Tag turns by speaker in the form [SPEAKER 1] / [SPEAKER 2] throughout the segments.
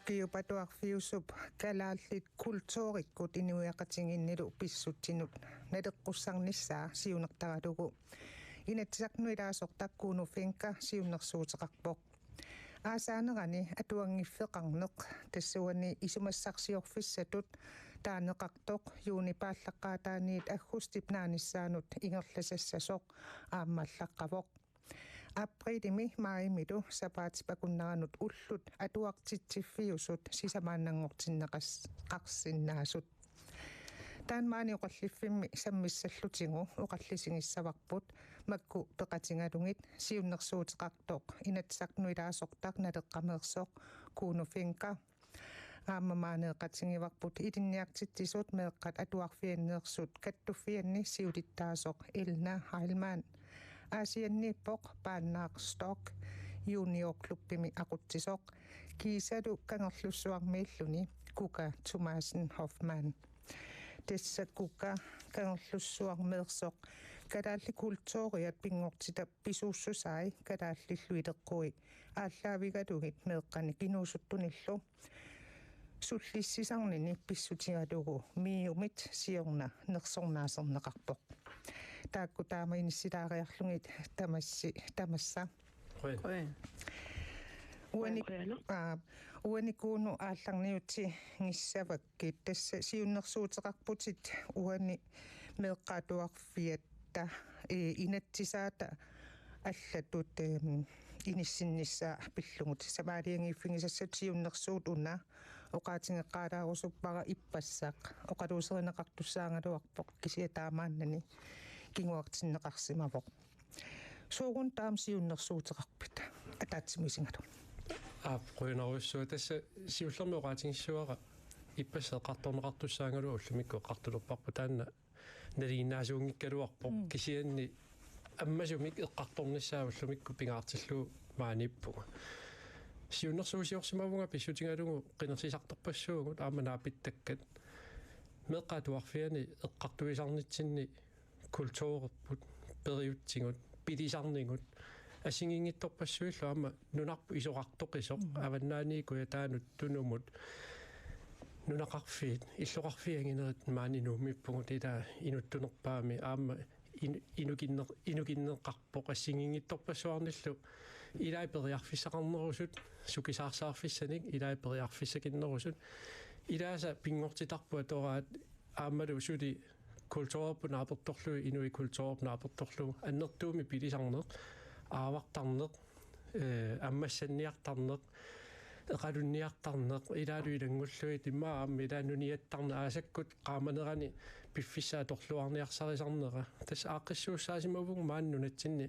[SPEAKER 1] Kiupatuarfiusup kalaallit kultuurikkut inuiaqatinginnilu pissutsinut naleqqusarnissaa siunertaralugu inatsaqnuilaasortakkuunufinka siunnersuuteqarpoq aasaanerani atuangiffeqarneq tassuani isumassarsiorfissatut taaneqartoq juunipaallaqaataaniit aggustipnaanissaanut ingerlasassasoq aammallaqqavoq Aprilimi maimilu sapaatipakunnaranut ullut atuartitsiffiusut sisamaannangortinneqarsinnaasut taanmaani oqalliffimmi sammissallutigu oqallisingissavaqput makku peqatingalungit siunnersuuteqartoq inatsaqnuilaasortaq naleqqameersoq kuunufinka aamamaaneeqatingivarput ilinniartitsisut meeqqat atuarfianneersut kattuffianni siulittaasoq Elna Heilmann Asianniippoq paannaaqstok juniorklubbimi aqutsisoq kiisalu kangerlussuarmiilluni Kuka Thomasen Hoffmann Tessa Kuka kangerlussuarmeersoq kalaalli kultuuriat pingortita pisuussusai kalaallilluileqqui ааllaavigalugit meeqqani kinuusuttunillu sullissisarnini pissutigalugu miiumit siorna nersornaaserneqarpoq taakku taamainissilaariarlungit tamassa uani kuunu aallarniuti ngissavakkit tassa siunnersuuteqarputit uani meeqqaatuarfiatta inatsisaata аллатут инисиннissaa пиллугут самаалиангииффигисассат сиуннерсуут уна оqaатингеққалаарусуппара иппассаақ оқалуусеринеқартуссаангалуарпоқ кисиатаамааннани кингуартиннеқарсимавоқ суурун таам сиуннерсуутеқарпит атаатсимисингалу
[SPEAKER 2] қуйнаруссуу тасса сиуллерми оqaатингиссуара иппассеқарторнеқартуссаангалу уллумикку қартулерпарпу таанна налииннаасуунгиккалуарпоқ кисианни аммасумик эққарторнissaавуллумикку пингаартиллуу мааниппуга сиуннерсуусиорсимавунга писсутингалугу қинерсисарторпассуугу ааманаапиттаккат меққатуарфиани эққартуисарнитсинни культуурерпут периутсигут пилисарнингут асингингитторпассуиллу аама нунарпу исоқартоқисоқ аваннаани куятаанут тунумут нунақарфиит иллоқарфиангинерит маанинуумиппугу тита инуттунерпаами аама инукиннеқарпоқ ассингингитторпассуарниллу илай периарфиссақарнерусут сукисаарсаарфиссаник илай периарфиссакиннерусут илааса пингортитарпуа тораат аамалу сули культуурпу нааперторлуи инуи культуурпу нааперторлугу аннертууми пилисарнеқ аавартарнеқ аммассанниартарнеқ эқалунниартарнеқ илаалуилангуллуи тимма аама илаануниаттарна аасаккут qaamanerani пиффиссаа торлуарниарсарисарнера тас ааққиссууссаасимавуг мааннунатсинни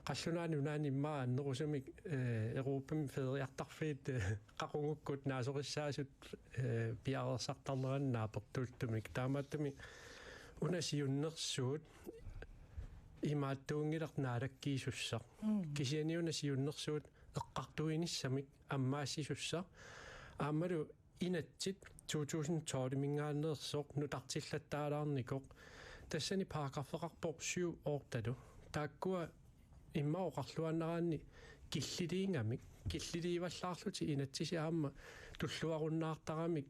[SPEAKER 2] қаллунаани унаани иммаа аннерусамик европам федериартарфиит қақунгуккут наасориссаасут пиарерсартарнераннаа пертуултумик таамааттами унасиуннерсуут имааттуунгиларнаалаккиисуссақ кисианиуна сиуннерсуут эққартуиниссамик аммаассисуссақ аамалу инатсит 2012 мингааннерсоқ нутартиллаттаалаарникоқ тассани параграффеқарпоқ 7 орталу тааккуа иммаоқарлуаннараанни киллилиингамик киллилииваллаарлути инатсиси аама туллуаруннаартарамик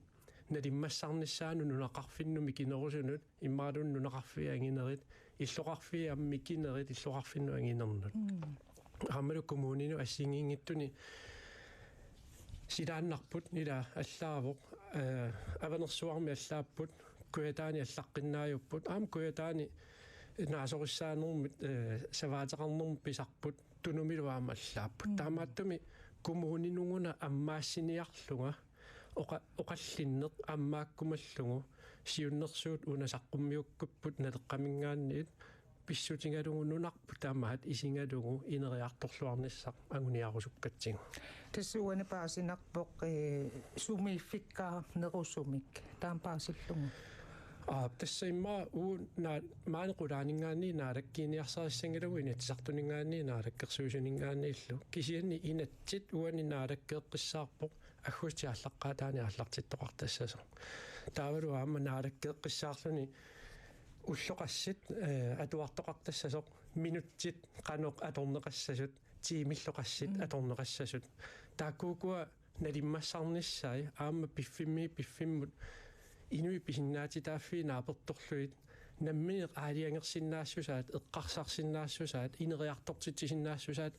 [SPEAKER 2] налиммассарниссаану нунақарфиннуми кинерусунут иммаалун нунақарфиангинерит иллоқарфи аммикинерит иллоқарфинну ангинернут аамалу коммунину ассингингиттуни силааннарпут нила аллаавоқ аванерсуарми аллааппут куятаани аллаққиннааюппут аам куятаани наасориссаанермут саваатеқарнерм писарпут тунумилуаама аллааппут таамааттуми коммунинугуна аммаассиниарлунга оқаллиннеқ аммааккумаллугу сиуннерсуут унасаққуммиуккуппут налеққамингаанниит писсутингалугу нунарпу таамаат исингалугу инериарторлуарниссақ агуниарусуккатсигу
[SPEAKER 1] тассуани паасинарпоқ сумииффиккаа нерусумик таам паасиллугу
[SPEAKER 2] тассаимма маанеқулаанингаани наалаккиниарсариссангалугу инатсартунингаани наалаккерсуусунингаани кисианни инатсит уани наалаккеэққиссаарпоқ аггусти аллаққаатаани аллартиттоқартассасо таавалу аама наалаккеэққиссаарлуни уллоқассит атуартоқартассасоқ минуттит қаноқ аторнеқассасут тиимиллоқассит аторнеқассасут тааккуукуа nalimmassarnissai aamma piffimmut inui pisinnaatitaaffii naapertorluit nammini aaliangersinnaassutaat eqqarsarsinnaassutaat ineriartortitisinnaassusaat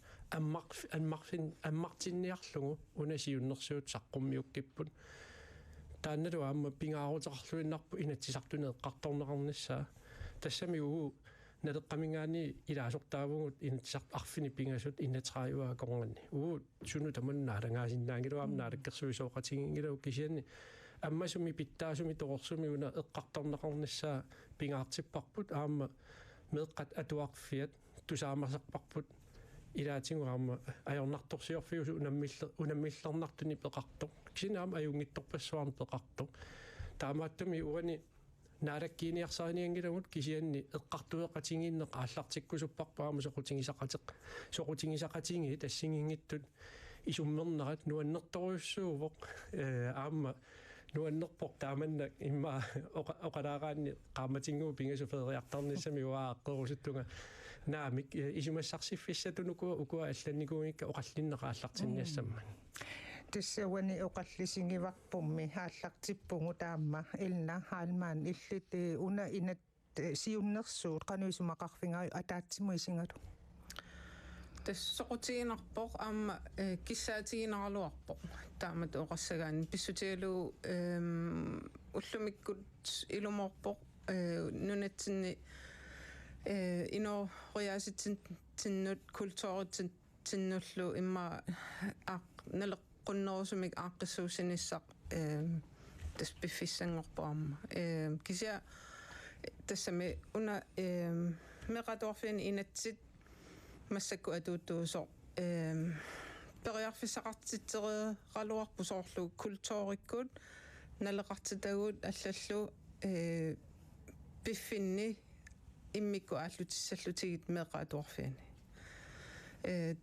[SPEAKER 2] аммартинниарлугу унасиуннэрсуут саққуммиуккиппут таанналу аама пингаарутеқарлуиннарпу инатсисартуне эққарторнеқарниссаа тассами уу налеққамингаани илаасортаавгут инатсисарт арфини пингасут иннатрааюа конгани уу суну таманнаалангаасиннаангилуам наалаккерсуисооқатигингилау кисианни аммасуми питтаасуми тоқорсуми уна эққарторнеқарниссаа пингаартиппарпут аама меэққат атуарфиат тусаамасарпарпут илаатингу аама ajornartorsiorfiusu unamмиллернартуни пеқартор кисинаама аюнгитторпассуарни пеқартор таамааттуми уани наалаккииниарсааниангилагут кисианни эққартуеқатингиннеқ ааллартиккусуппарпаама соқутингисақатинги тассингингиттут исуммернерат нуаннерторуйуссуувоқ аама нуаннерпор тааманна имма оқалаагаанни qaamatiнгуу пингасу федериартарниссами уааққерусуттунга наамик исумассарсиффиссатунукуа укуа алланникугикка оқаллиннеqa ааллартинниассамма
[SPEAKER 1] тассауани оқаллисингиварпумми хааллартиппугу таама илна хаалмаан иллит уна инат сиуннерсуут кануисумақарфингаю атаатсиму исингалу
[SPEAKER 3] тассоқутигинарпоқ аама киссаатигинаралуарпоқ таамат оқассагаан писсутигалу уллумиккут илуморпоқ нунатсинни инориааситсин тиннут культууритсин тиннуллу имма налеққуннерусумик ааққиссуусиниссақ тас пиффиссангорпаама кися тассами уна меқатуарфини инатсит массакку атууттуусоо периарфиссақартитсереералуарпу соорлу культууриккут налеқартитагут аллаллу пиффинни иммикку ааллутиссаллутигит меқатуарфини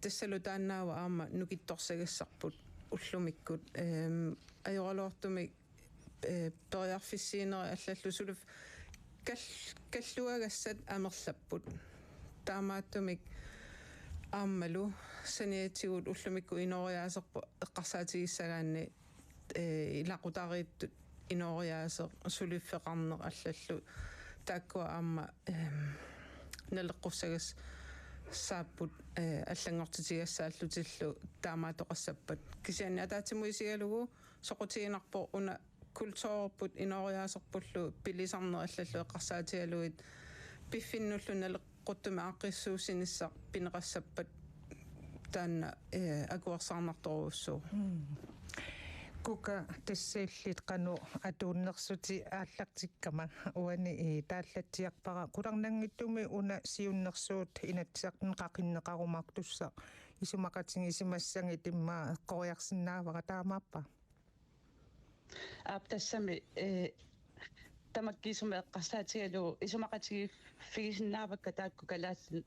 [SPEAKER 3] тассалу тааннаава аама нукитторсагассарпут уллумиккут ajoralortumik периарфиссиинери аллаллу сулуф каллуагассат амерлаппут таамааттумик ааммалу саниатигут уллумикку инориаасерпу эққарсаатигиссагаанни илақутарииттут инориаасер сулиффеқарнер аллаллу тааккуа аама налеққуссагас сааппут аллангортитигассааллутиллу таамаатоқассаппат кисианни атаатимуисигалугу соқутигинарпо уна культуурпут инориаасерпуллу пилисарнер аллаллу эққарсаатигалуит пиффиннуллу налеққуттуми ааққиссуусиниссақ пинеқассаппат таанна акуарсаарнарторуссуу
[SPEAKER 1] кука тассаиллит кану атууннерсути ааллартиккама уани тааллатсиарпара куларнангиттуми уна сиуннерсуут инатсиартин қақиннеқарумаак тусса исумақатинги исимассанги тиммаа эққориарсинаавара таамааппа
[SPEAKER 4] тассами тамаккисуме эққарсаатигалу исумақатиги фигисиннаавакка таакку калаасин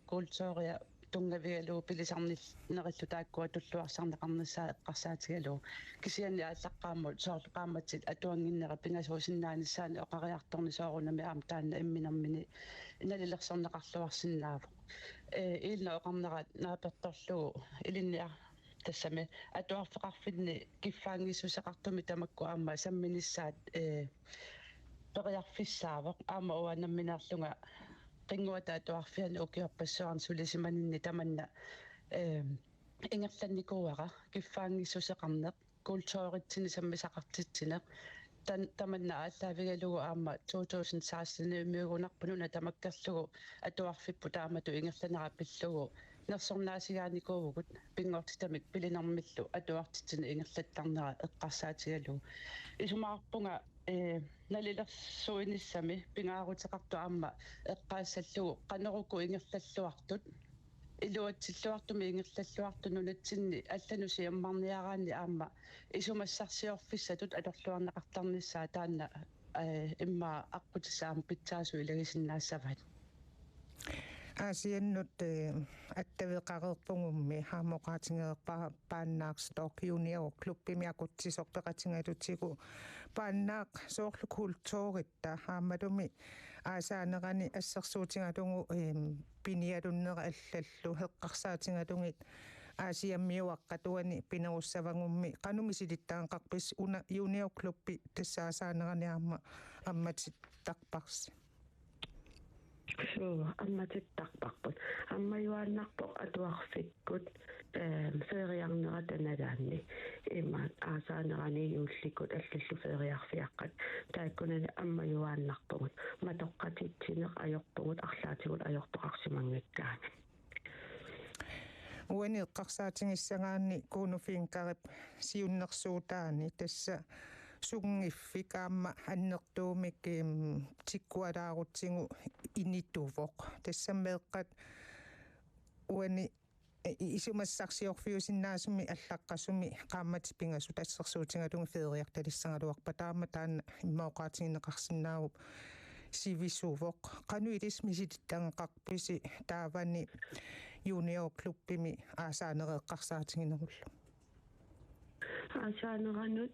[SPEAKER 4] культуурия тунгавигалу пилисарнериллу тааккуа туллуарсарнеқарнissaа эққарсаатигалу кисианни ааллаққааммут соорлуқааматсит атуангиннера пингасуусиннаанissaани оқариарторни соорунами аам таанна имминэрмини налилерсернеқарлуарсинааву иилна оқарнерат нааперторлугу илинниа тассами атуарфеқарфинни киффаангиссусеқартуми тамакку аама самминissaат периарфиссаавоқ аама уанамминерлунга qinguata atuarfiani ukiorpassuarn sulisimannini tamanna ingerlannikuara kiffaangissuseqarneq kultuuritsini sammisaqartitsineq tamanna aalлаавигалугу аама 2016 имиугунарпунуна тамаккерлугу атуарфиппу таамату ингерланераппиллугу нерсорнаасигааникуугут пингортитамик пилинармиллу атуартитсини ингерлаттарнера эққарсаатигалу исумаарпунга налилерсуиниссами пингаарутеқарту аама эққаассаллугу қанеруку ингерллаллуартут илуатсиллуартуми ингерллаллуарту нунатсинни аллануси аммарниараани аама исумассарсиорфиссатут алерлуарнеқартарниссаа таанна имма аққутисаам питсаасу илагисиннаассават
[SPEAKER 1] асианнут аттавеқареерпугумми хаамоқаатингеерпа пааннааксток юниор клуббимиакутсисорпеқатингалутигу пааннаақ соорлу культууритта хаамалуми аасаанерани ассерсуутингалугу пиниалуннера аллаллу хеққарсаатингалугит аасиаммиуаққатуани пинеруссавангумми qanumisidittaanqarpis una junior klubbi тассаасаанерани амматит тарпарси
[SPEAKER 5] суу амматиттарпарпут аммаюааннарпоқ атуарфиккут фериарнера таналаанни имаат аасаанерани юулликкут аллаллу фериарфиаққат тааккунани аммаюааннарпугут матоққатитсинеқ ajorpugут арлаатигут ajortoqarsimangakkaani
[SPEAKER 1] уани эққарсаатингиссагаанни кунуфинкарип сиуннерсуутаани тасса сугнгиффикаама аннертуумик тиккуалаарутсигу инитувоқ тассаммеэққат уани исумассарсиорфиусиннаасуми аллаққасуми qaammat pingasu тассерсуутингалугу феериарталиссангалуарпа таама таана иммаоқаатингинеқарсинаагу сивисувоқ qanуилис мисититтангеқарписи таавани junior klubbimi аасаанереққарсаатингинеруллу
[SPEAKER 5] аасаанеранут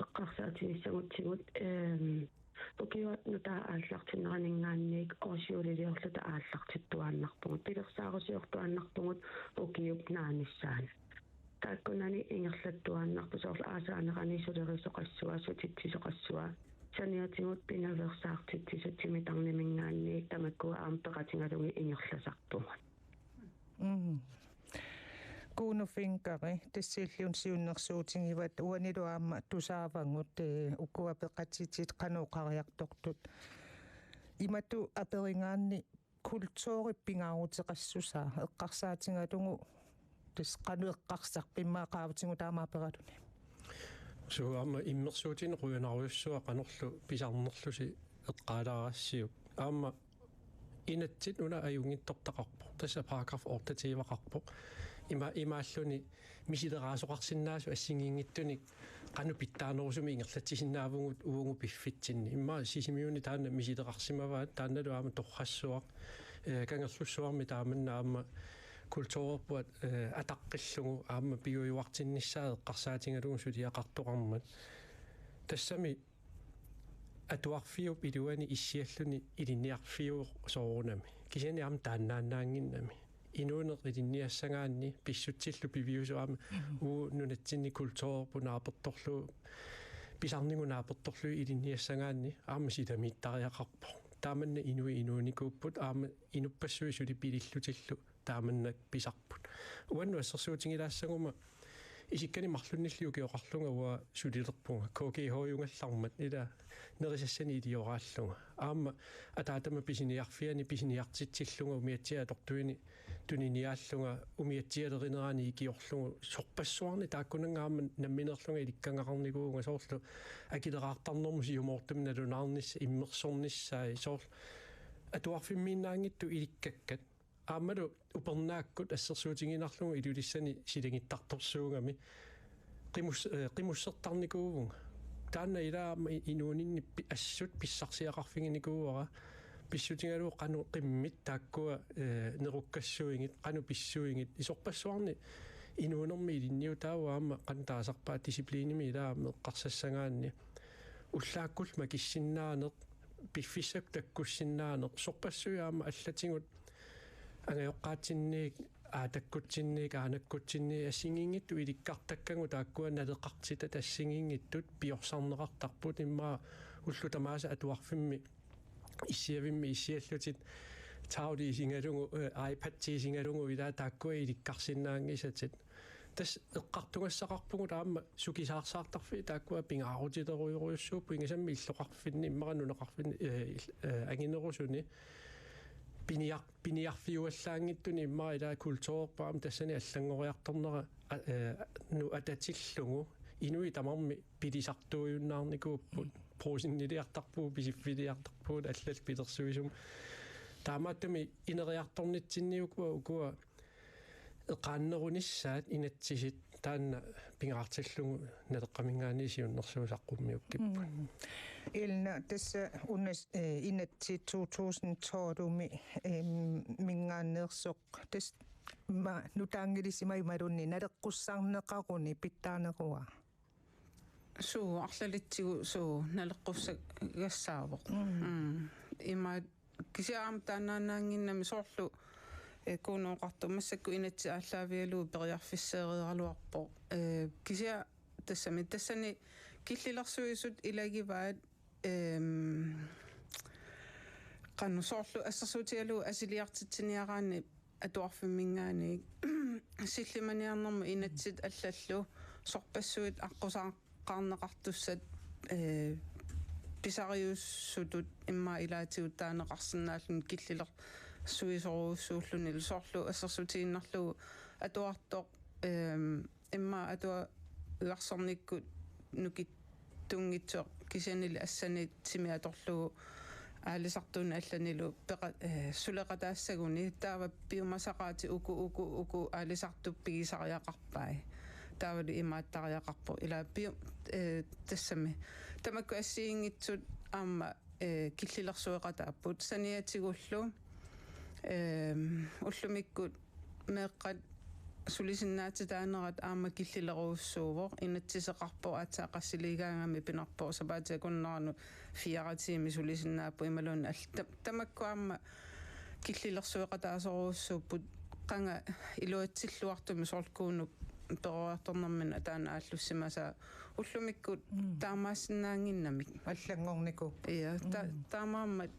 [SPEAKER 5] эққарсаатингиссагутсигут окиуат нута ааллартинеранингаанниик орсиулилиорлута ааллартиттуааннарпугут пилерсаарусиортуааннарпугут окиуп нааниссаан тааккунани ингерлаттуааннарпу соорлу аасаанерани сулерисоқассуа сутитсисоқассуа саниатигут пинаверсаартитсисут тимитарнимингаанниик тамаккуа аампеқатингалуги ингерласарпугут кунуфинкари тассииллиун сиуннерсуутингиват уанилуаама тусаавангут укуапеқатитит кануоқариартортут имату аперингаанни культууриппингаарутеқассусаа эққарсаатингалугу тас кануэққарсарпиммаақаавтингу таамаапералуни
[SPEAKER 2] суама иммерсуутин руйунаруйуссуа канорлу писарнерлуси эққалаарассиук аама инатсит уна аюнгиттортақарпо тасса параграф 8 имааллуни мисилераасоқарсинаасу ассингингиттуник qanu pittaanерусуми ингерлатсисиннаавгут уугу пиффитсинни имма сисимиуни таана мисилеқарсимаваат таанналуаама торрассуақ кангерлуссуарми тааманнаама культуурпуат атаққиллугу аама пиуюартиннссаа эққарсаатингалугу сулиақартоқармат тассами атуарфиуп илуани иссиаллуни илинниарфиу соорунами кисиани аама тааннааннаангиннами инуунеқ илинниассагаанни писсутсиллу пивиусуаама уу нунатсинни культуурпу нааперторлу писарнингу нааперторлу илинниассагаанни аама ситамиттариақарпо тааманна инууникууппут аама инуппассуи сули пилиллутиллу тааманнак писарпут уанну ассерсуутингилаассагума исиккани марлунниллиу киоқарлунга уа сулилерпунга кокихоюнгаллармат ила нерисассани илиорааллунга аама атаатама писиниарфиани умиатсиа тортуини туниниааллунга умиатсиалеринерани икиорлугу сорпассуарни тааккунангаама намминерлунга иликкангақарникуунга соорлу акилераартарнэрму сиумоортумна лунаарнисса иммерсорниссаа соор атуарфиммииннаангитту иликкаккат аамалу упернааккут ассерсуутингинарлугу илулиссани силингиттарторсуугами qimуссертарникуувунга таана илаама инуунинни ассут писсарсиақарфигиникууара писсутингалуу qanu qimмит тааккуа неруккассуингит qanu писсуингит исорпассуарни инуунерми илинниутаауаама qan таасарпаа дисциплиними илаама эққарсассагаанни уллааккул макиссиннаанеқ пиффиссак таккуссиннаанеқ сорпассуяама аллатингут ангайоққаатсинниик аатаккутсинниик аанаккутсинни ассингингитту иликкартаккангу тааккуа налеқартита тассингингиттут пиорсарнеқартарпут иммаа уллу тамааса атуарфимми иссиавимми иссиаллутит тауди сингалугу iPad сингалугу вила тааккуа иликкарсиннаангисатит тас эққартугассақарпугу таама сукисаарсаартарфи тааккуа пингаарутилеруйоруйуссууппу ингасамми иллоқарфинни иммаранунеқарфинни агинерусуни пиниарфиуаллаангиттуни иммаа илаа культуурпаам тассани аллангориарторнера ну ататиллугу инуи тамарми пилисартуйуннаарникууппут проосиннилиартарпуу писиффилиартарпуут аллал пилерсуисум таамааттуми инериарторнитсинниукуа укуа эқааннерунissaат инатсисит таанна пингаартиллугу налеққамингаани сиуннэрсуусаққуммиуккиппу
[SPEAKER 1] илна тасса унас инатси 2012 мингааннерсоқ тас ма нутаангилисимай марунни налеққуссаарнеқаруни питтаанеруа
[SPEAKER 3] суу арлалитсигу суу налеққуссагассаавоқ има кисиаам таанаанаангиннами соорлу kuunuoqartumassakku inatsi ааллаавиалуу периарфиссеериаруарпо кися тассани киллилэрсуисут илагиваат qannusorlu assarsuutialu asiliartitsiniaraanni atuarfimmingaani силлиманиарнэрму инатсит аллаллу сорпассуит аққусааққарнеқартуссат писариуссутут имма илаатигут таанеқарсинааллун киллилер суисоруussууллуни лусорлу ассерсутииннарлугу атуартоқ имма атуа уарсорниккут нукиттунгитсоқ кисианили ассани тимиаторлугу аалисартуун алланилу пеқа сулеқатаассагуни таава пиумасақаати уку аалисартуп пигисариақарпай таавали имааттариақарпо ила пиу тассами тамакку ассиингитсут аама киллилерсуеқатааппут саниатигуллу уллумиккут меэққат сулисиннаатитаанерат аама киллилеруussуувоқ инатсисеқарпо атаақассилигаангами пинарпо сапаатиакуннарану 4 тими сулисиннааппу ималуун тамакку аама киллилерсуеқатаасоруussууппут қанга илуатсиллуартуми соркууну пероарторнэрмина таана ааллуссимаса уллумиккут таамаассинаангиннамик
[SPEAKER 1] аллангорнику
[SPEAKER 3] иа таамааммат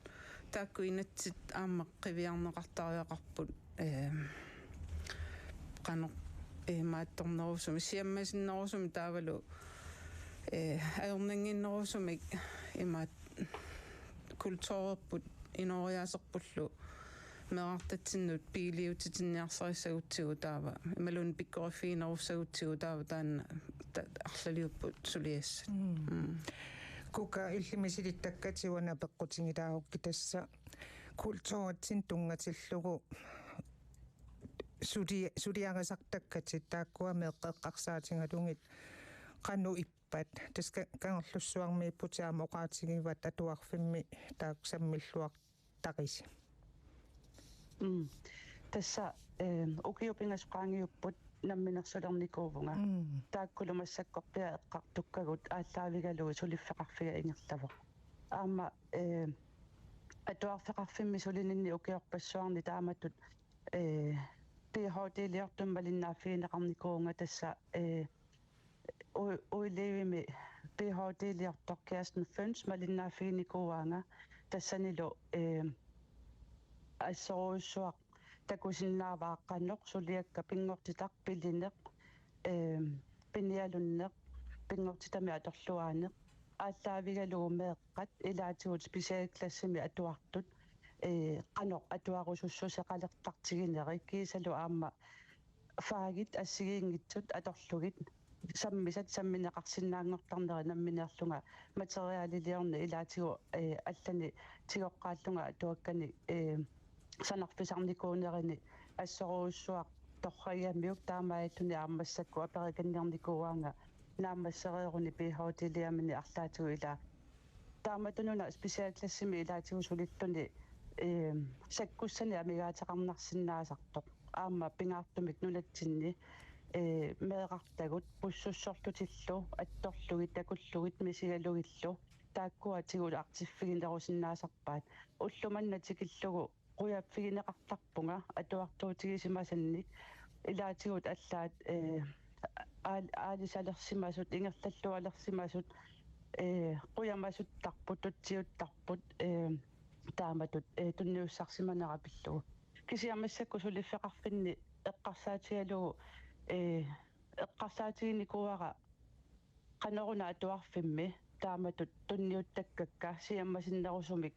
[SPEAKER 3] таакку инатсит аама қивиарнеқартариақарпут qano maattornerusumi siammasinnerusumi taavalu aornanginnerusumik imaat kultuurerput inoriaaserpullu meqartatsinnut piiliutitinniarsarissagutsigu taava imalun pikkorifiinerussagutigu taava taanna арлалиуппут сулиасса
[SPEAKER 1] kuka illimisiliktakkatiwana peqqutingilaaruqki tassa kultuuratsin tungatillugu sudiangasartakkatit taakkua meeqqeqqarsaatingalungit qannu ippat taska kangerlussuarmiipputiaama oqaatigivat atuarfimmi taaksammilluartaqisi
[SPEAKER 4] tassa ukiupingasqaangiupput намминерсулерникуувнга тааккулумассаккорпиа эққартуккагут ааллаавигалуи сулиффеқарфига ингерлавоқ аама атуарфеқарфимми сулининни укиорпассуарни тааматтут PhD-лиортум малиннааффиинеқарникуунга тасса уилевими PhD-лиортор Kirsten Føns малиннааффииникууаанга тассанилу ассоруussуақ такусиннаавааққанноқ сулиакка пингортитақ пилинеқ пиниалуннеқ пингортитами аторлуаанеқ ааллаавигалугу меэққат илаатигут специалклассими атуартут qanoq atuarusussuseqaleqtartigineri kiisalu aamma faagit assigiingitsut atorlugit sammisat sammineqarsinnaangortarneri nammineerlunga materiaaliliorni ilaatigu allani tigoqqaallunga atuakkani sanarpisarnikuunerini assoruussuaq torrayamiuk taamaayatuni aammassakku aperikanniarnikuuaanga naammassereeruni PhD-liamini arlaatigu ila taamatununa spesialklassimi ilaatigu sulittuni sakkussani amigaataqarnarsinnaasartoq aamma pingaartumik nunatsinni meeqartagut pussussorlutillu attorlugit takullugit misigalugillu taakkuatigul artiffiginerusinnaasarpaat ullumannatikillugu quyaapfigineqartarpunga atuartuutigisimaasannik ilaatigut allaat aalisalersimasut ingerlallualersimasut quyamasuttarput tutsiuttarput taamatut tunniussarsimanerapillugu kisiarmassakku suliffeqarfinni eqqarsaatigalugu eqqarsaatiginikuara qaneruna atuarfimmi taamatut tunniuttakkakka siammasinnerusumik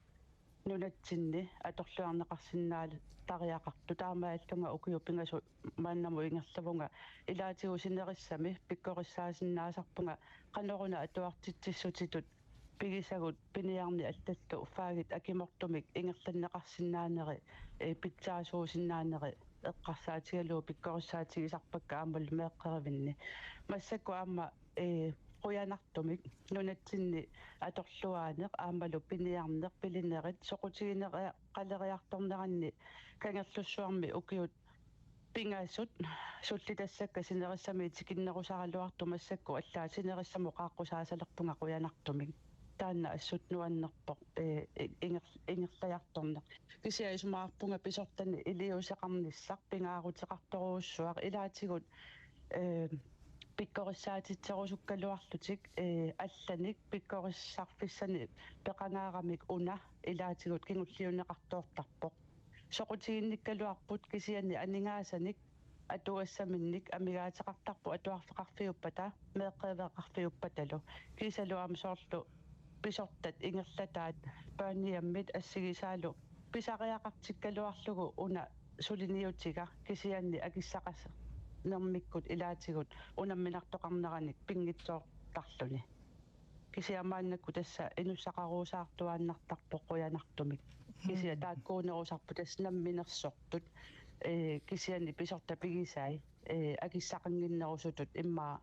[SPEAKER 4] nunatsinni atorluarneqarsinnaali tariaqartu taamaallunga ukiupingasu maannamu ingerlavunga ilaatigu sinerissami pikkorissaasinnaasarpunga qaneruna atuartitsissutitut pigisagut piniarni allallu faagit akimortumik ingerlanneqarsinnaaneri pitsaasuusinnaaneri eqqarsaatigaluu pikkorissaaatigisarpakka aamal meeqqerivinni massakku aamma quyanartumik nunatsinni atorluaaneq aamalu piniarneq pilinerit soqutigineq qaleriartorneranni kangerlussuarmi ukiut pingaasut sullitassakka sinerissami tikinnerusaraluartumassakku allaa sinerissamu qaaqqusaasalerpunga quyanartumik таанна ассутнуаннерпоq ингерлаярторнеq кися исумаарпунга писортани илиусеқарнissaq пингаарутеқарторуuссуақ илаатигут пиккориссаатитсерусуккалуарлутик алланик пиккориссарфиссани пеқангаарамик уна илаатигут кингуллиунеқартоортарпоq соқутигинниккалуарпут кисиани анингаасаник атуассаминник амигаатеқартарпу атуарфеқарфиуппата меэққевеқарфиуппаталу кисалуам соорлу писортат ингерлатаат пааниаммит ассигисаалу писариақартиккалуарлугу уна сулиниутига кисианни акиссақас нермиккут илаатигут унамминартоқарнераник пингитсоортарлуни кисиамааннакку тасса инуссақаруусаартуааннартарпоқ қуянартумик кисия тааккуунерусарпу таснамминерсортут кисиани писорта пигисай акиссақангиннерусутут имма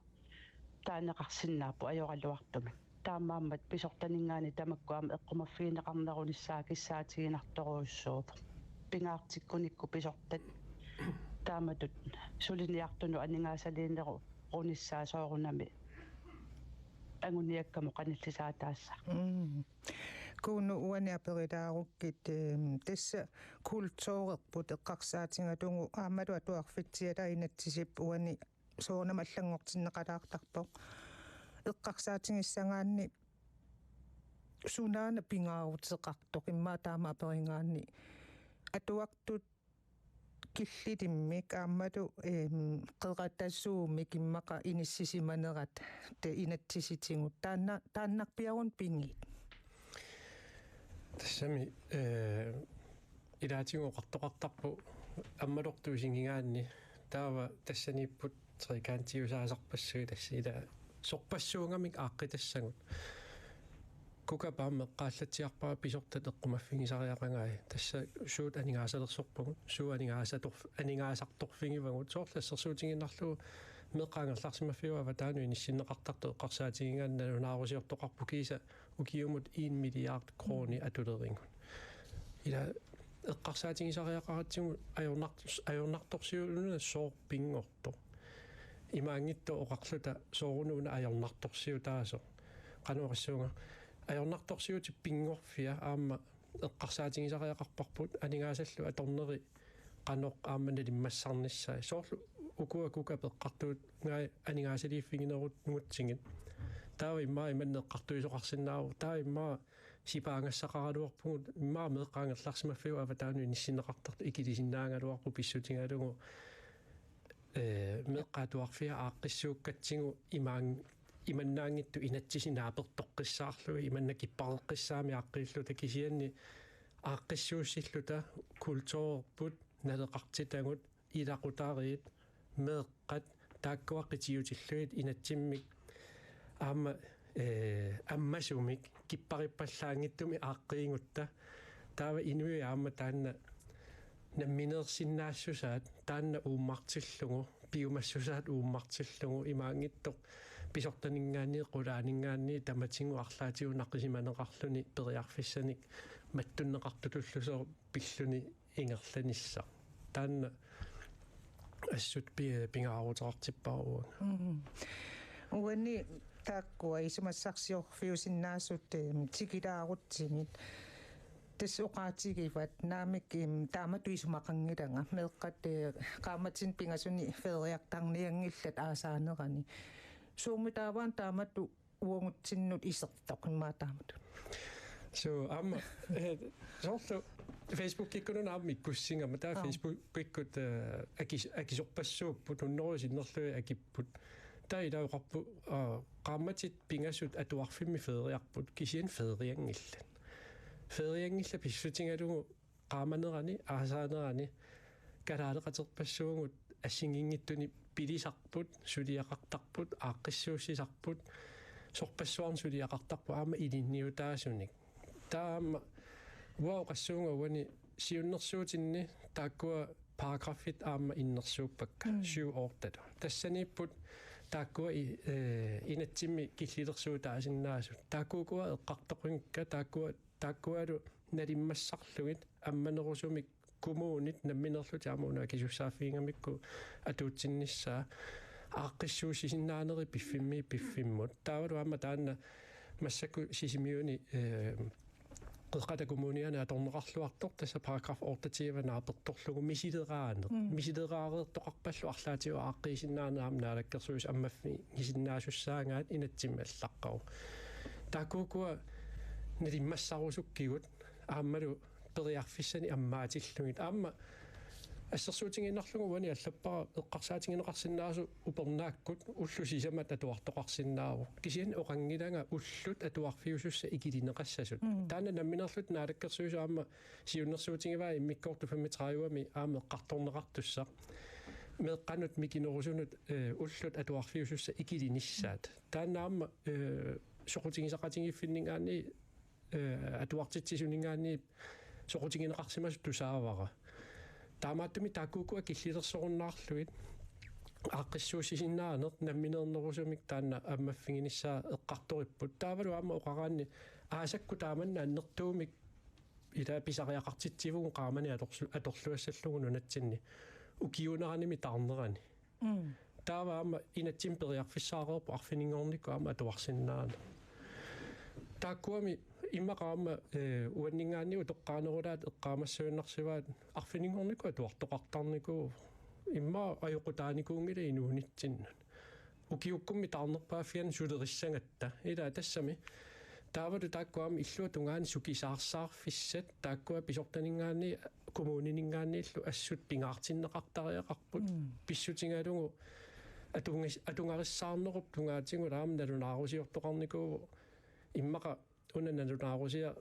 [SPEAKER 4] таанеқарсинаапу ajorалуартуми таамааммат писортанингаани тамаккуама эққумаффиинеқарнеруниссаа киссаатигинарторуussуут пингаартиккуникку писортат тааматут сулиниартуну анингаасалиинеру руниссаа соорунами ангуниаккамо каниллисаатаасса
[SPEAKER 1] куну уаниаперилааруккит тасса культуурерпут эққарсаатингалугу аамалу атуарфитсиала инатсисип уани соонама аллангортиннеқалаартарпоқ эққарсаатингиссангаанни сунаана пингаарутеқартоқ иммаа таама аперингаанни атуартут киллитиммик аамалу қеқатассуумик иммақа иниссисиманерат те инатсиситингут тааннарпиарун пингит
[SPEAKER 2] тассами илаатигу қартоқартарпу аммалортуусингигаанни таава тассаниппут трикантиусаасарпассуи тасса ила сорпассуунгамик ааққитассагут кукапаама қааллатиарпаа писортат эққумаффигисариақангаи тасса суут анингаасалерсорпагут суу анингаасарторфигивагут соорлассерсуутингиннарлугу меққаангерларсимаффиуава таану иниссиннеқартарту эққарсаатигингаанна наарусиортоқарпу киса укиумут 1 миллиард крони атулерингут ила эққарсаатигисариақаратсигу ajornartorsiuluna soorpingorto имаангитто оқарлута соорунууна ajornartorsiu таасо кануариссуунга ajornartorsiuti пингорфиа аама эққарсаатигисариақарпарпут анингаасаллу аторнери каноқ аамана лиммассарниссаа соорлу укуа пеққартуут нgai анингаасалииффигинерут нугутсигит таава иммаа иманнеққартуисоқарсинааву таа иммаа сипаангассақаралуарпугут иммаа меққаангерларсимаффиу аватаану иниссинеқартарту икилисиннаангалуарпу писсутингалугу меққаатуарфиа ааққиссууккатсигу иманнаангитту инатсисинааперторқиссаарлуи иманнакиппареққиссаами ааққииллута кисианни ааққиссууссиллута культуурпут налеқартитагут илақутаариит меэққат тааккуаққитиутиллуит инатсиммик аама аммасумик киппариппаллаангиттуми ааққиингутта таава инуи аама таанна намминерсиннаассусаат таанна ууммартиллугу пиумассусаат ууммартиллугу имаангиттоқ писортанингаани қулаанингаани таматингу арлаатигу наққисиманеқарлуни периарфиссаник маттуннеқартутуллусоо пиллуни ингерланисса таанна ассут пингаарутеқартиппааруа
[SPEAKER 1] уани тааккуа исумассарсиорфиусиннаасут тикилаарутсигит тэсоқаатигиват наамик таамату исумақангиланга меэққат qaamatin пингасуни фериартарниангиллат аасаанерани суумитааваан таамату уонгутсиннут исертоқиммаа таамату
[SPEAKER 2] so amma sorto Facebook ikkunu naammi kussingama taa Facebook ikkut akisorpassuupput unnorusinnerlui akipput taa ilauqarpu qaammatit pingasut atuarfimmi feriarput kisian feriangilla pissutingalugu qaamanerani aasaanerani kalaaleqaterpassuugut assinginggittuni pilisarput suliaqartarput aaqqissuussisarput sorpassuarn suliaqartarpu aama ilinniutaasunik taama wow qassuunga wani siunnersuutinni taakkua paragraffit aama innersuuppakka 7 ortata tassaniipput taakkua inatsimmi killillersuutaasinnaasut taakkuukua eqqartoqungikka taakkualu nalimmassarlugit ammanerusumik kumuunit namminerlut aamuna kisussaafiingamikku atuutsinnissaa aaqqissuussisinnaaneri piffimmut taavalu aama taanna массаку сисимиуни qeqata kommuniana atorneqarluartor tassa paragraf 28 naapertorlugu misileeraareertoqarpallu arlaatiu aaqqiisinnaarnaam naalakkersuus ammaffi ngisinnaasussaangaat inatsimmallaqqaru taakkuukua nalimmassarusukkigut aammalu periarfissani ammaatillugit aamma ассерсуутингиннарлугу вани аллаппара эққарсаатингинеқарсиннаарсу упернааkkут уллусисамат атуартоқарсиннаару кисиан оқангиланга уллут атуарфиусусса икилинеқассасут таана намминерлут наалаккерсуусаама сиуннерсуутингиваа иммиккорту 35-ми аама эққарторнеқартуссаа меққанут микинерусунут уллут атуарфиусусса икилиниссаат таанаама соқутингисақатингиффиннингаани атуартитсисунингаани соқутингинеқарсимасут тусаавара таамааттуми тааккуукуа киллилерсоруннаарлуит ааққиссуусисиннаанер намминернерусумик таанна аммаффигиниссаа эққарториппут таавалу аама оқараанни аасакку тааманна аннертуумик ила писариақартитсивугу qaamani аторлуассаллугу нунатсинни укиунераними таарнерани таава аама инатсим периарфиссаареерпу арфинингорникку аама атуарсиннаана тааккуами иммақаама уаннингаанниу тоққаанерулаат эққаамассуиннарсиваат арфинингорнику атуартоқартарнику имма аюқутааникуунгила инуунитсиннут укиуккумми таарнерпааффиан сулериссангатта ила тассами таавалу тааккуами иллуа тунгаани сукисаарсаарфиссат тааккуа писортанингаани коммунинингааннииллу ассут пингаартиннеқартариақарпут писсутингалугу атунгариссаарнеруп тунгаатингу раама налунаарусиортоқарникуу иммаqa унанналунаарусиа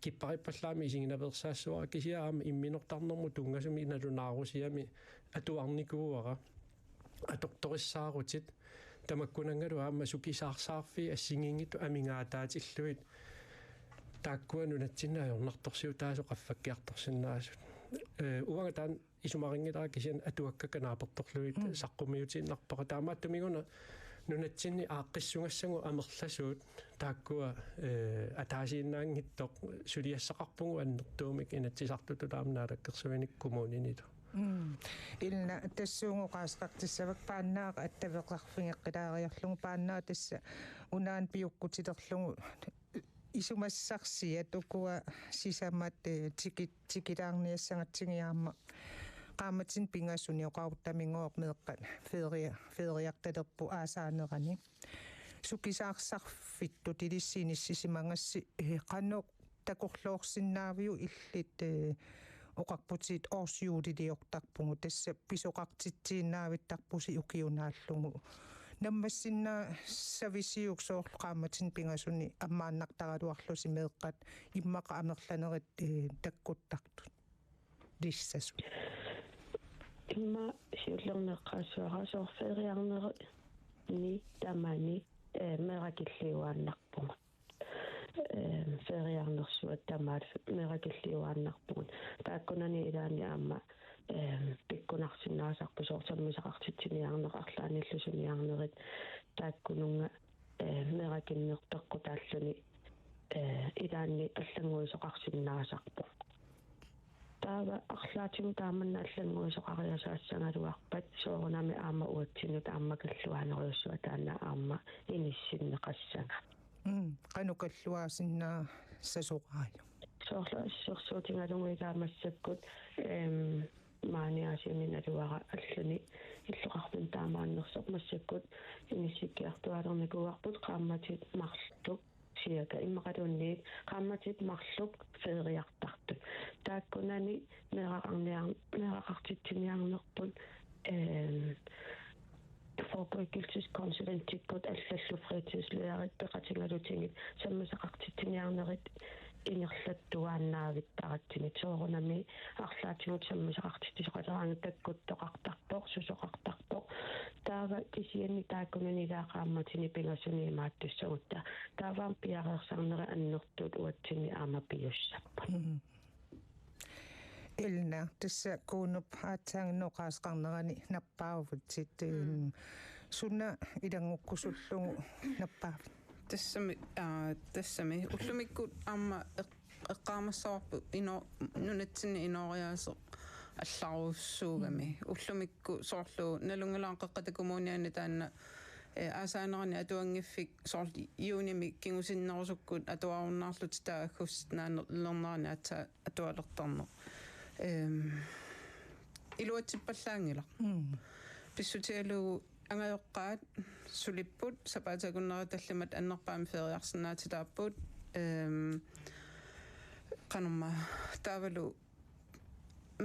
[SPEAKER 2] киппариппаллаами исигинаверсаассуара кисиаама имминортарнэрму тунгасуми налунаарусиами атуарникууара аторториссаарутит тамаккунангалу аама сукисаарсаарфи ассигингиту амингаатаатиллуит тааккуану натсиннаажорнарторсиу таасо qaffakkiartorsinnaasut уанга таан исумарингилара кисиан атуаккаканааперторлуит саққумиутииннарпара таамааттумигуна нунатсинни ааққиссунгассагу амерласуут тааккуа атаасииннаангиттоқ сулиассақарпугу аннертуумик инатсисартуту таамнаалаккерсуиник коммуниниту
[SPEAKER 5] илна тассуугу qaasqartissavak paannaaqa attavеқарфингеққилаариарлугу paannаа тасса унаан пиуккутилерлугу исумассарсиат укуа сисамат тикилаарниассангатсигиаама qaamatin pingasuni oqaruttaminnguoq meeqqat feeriartalerpu aasaanерани sukisaarsarfittu tilissiinissimangassi qannoq takorloorsinnaaviu illit oqarputit oorsiuliliortarpungu tassa pisoqartitsiinnaavittarpusi ukiunaallugu наммассинна сависиуксоор qaamatin pingasuni аммааннартараluarlusi meeqqat иммаqa амерланерит таккуттартут лиссасу
[SPEAKER 6] имма сиуллернеққассуара соорфериарнери ни тамани меракиллиуааннарпугут фериарнерсуат тамаат меракиллиуааннарпугут тааккунани илаани аама пиккунарсинаасарпу соортаммисақартитсиниарнеқарлааниллусуниарнерит тааккунунга меракиннертоққутааллуни илаани аллангуисоқарсинаасарпу таава арлаатигу тааманна аллангуисоқариасаассангалуарпат соорунами аама уатсинут аама каллуаанериуссуа таана аама иниссиннеқассага
[SPEAKER 5] qanukallуаасиннаа сасоqaaju
[SPEAKER 6] соорлассерсуутингалунгуигаамассаккут maaниасимин алуара аллуни иллоқарпун таамааннерсоқ массаккут иниссиккиартуалерникуарпут qaammatит марлук сиака иммақалунниит qaammatит марлук фериартартут тааккунани мерақартитсиниарнерпут форпойкилсисkonsulentikкут аллаллу фритиslærerит пеқатингалутингит саммасақартитсиниарнерит инерлаттуааннаавиттаратсинит соорунами арлаатигут саммасақартитсоқалераанга таккуттоқартарпоқ сусоқартарпоқ таава кисианни тааккунанилаақаамматини пингасуни мааттуссагутта тааваам пиареерсарнери аннертут уатсини аама пиуссаппа
[SPEAKER 5] илна тасса куунуп аатсаангинноқаасқарнерани наппаавутсит сунна илангуккусуллугу наппаавут
[SPEAKER 3] тассами уллумиккут аама эққаамассаарпу ино нунатсини инориаасеқ алларуссуугами уллумикку соорлу налунгалааққаққата коммуниани таанна Aasaanерани atuangiffik soorli iunimi kingusinnerusukkut atuarunnaarlut taaggus naanerlernerani atsa atualertarneq iluatsippallaangila pissutialugu angajoqqaat sulipput sapaatakunneratallmat annerpaami feriarsinnaatitaapput qanerma taavalu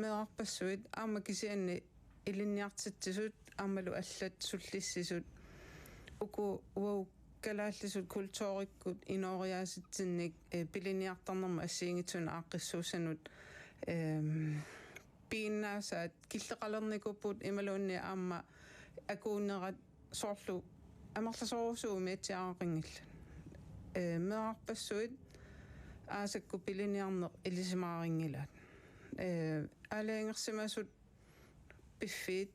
[SPEAKER 3] meeqarpassuit aama kisianni ilinniartitsisut aamalu allat sullissisut uku uau kalaallisut kultuurikkut inooriaasitsinnik piliniartarnerma assiingitsuna aaqqissuussanut piinnaasaat killeqalernikuput imaluunni aama akuunnerat soorlu amerlasorusuumi atsiaaqingilla meeqarpassuit aasakku piliniarneq ilisimaarinngilaat алаангерсимасут пиффит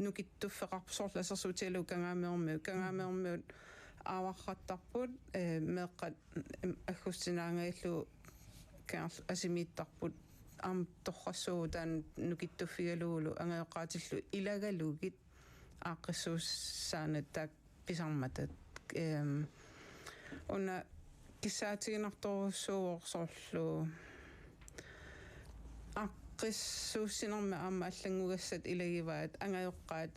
[SPEAKER 3] нукиттуффеқарпусоорласерсуутиалу кангаамеэрмиут ааварраттарпут меэққат аггуссинаагаиллу каал асимииттарпут ам торрассуу таан нукиттуффигалуулу ангаёққаатиллу илагалугит ааққиссууссаана таак писарматат уна киссаатигинарторуссууорсоорлу qissuussinerma aama allangугассат илагиваат ангаёққаат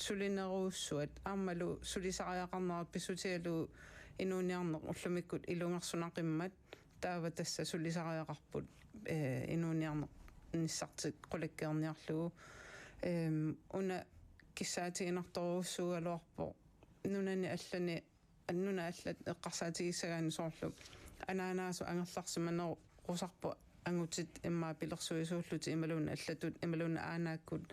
[SPEAKER 3] суlineruussuat аамалу сулисариақарнерат писсутиалу инууниарнеқ уллумиккут илунгерсунақиммат таава тасса сулисариақарпут инууниарнеқ ниссартик қулаккеерниарлугу уна киссаатигинарторуuссугалуарпо нунани аллани аннуна аллат эққарсаатигиссагаани соорлу анаанасу ангерларсиманеру qusarpo angutsit imma pilersuisuulluti imaluuna allatut imaluuna aanaakut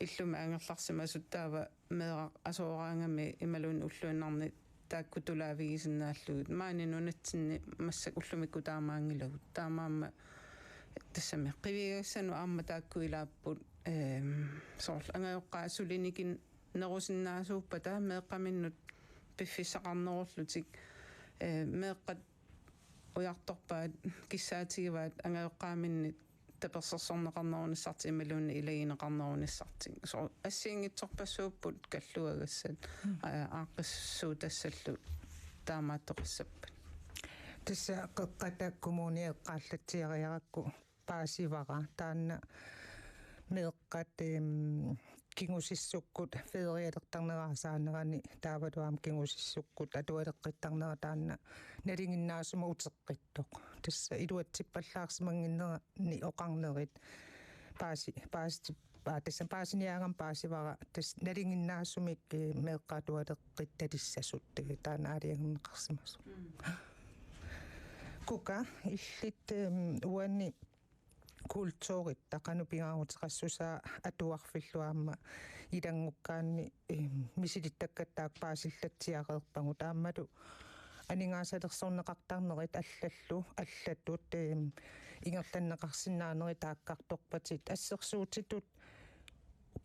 [SPEAKER 3] illuma angerlarsimasut taava meera asuoraangami imaluun ulluinarni taakkutulaavigisinnaallugit maani nunatsinni massak ullumikku taamaangilagut taamaamma тассами qivigaassanu aamma taakkuilaapput soorl angajoqqaa sulinikin nerusиннаасууппата meeqqaminnut piffissaqarnerullutik meeqqat уярторпаат киссаатигиваат ангаёqqaаминни таперсерсорнеқарнерунissarti ималуунни илагинеқарнерунissarti со ассиингитсорпассууппут каллуагассат ааққиссуу тассаллу таамааттоқассаппат
[SPEAKER 5] тасса қеққата коммуни эққааллатсиариаракку паасивара таанна меэққат кингусиссуккут федериалертарнераасаанерани таавалуам кингусиссуккут атуалеққиттарнера таанна налингиннаасума утеққиттоқ тасса илуатсиппаллаарсимангиннерани оқарнерит пааси тасса паасиниаагам паасивара тас налингиннаасумик меэққатуалеққитталиссасут таанаалиангнеқарсимасу кука иллит уанни kultuurit taqanu pingaarutiqassusaa atuarfilluaamma ilangukkaanni misilittakkattaak paasillatsiaqeerpangu taammalu aningaasaleqsorneqartarnerit allatut ingerlanneqarsinnaanerit taakkartorpatit assersuutitut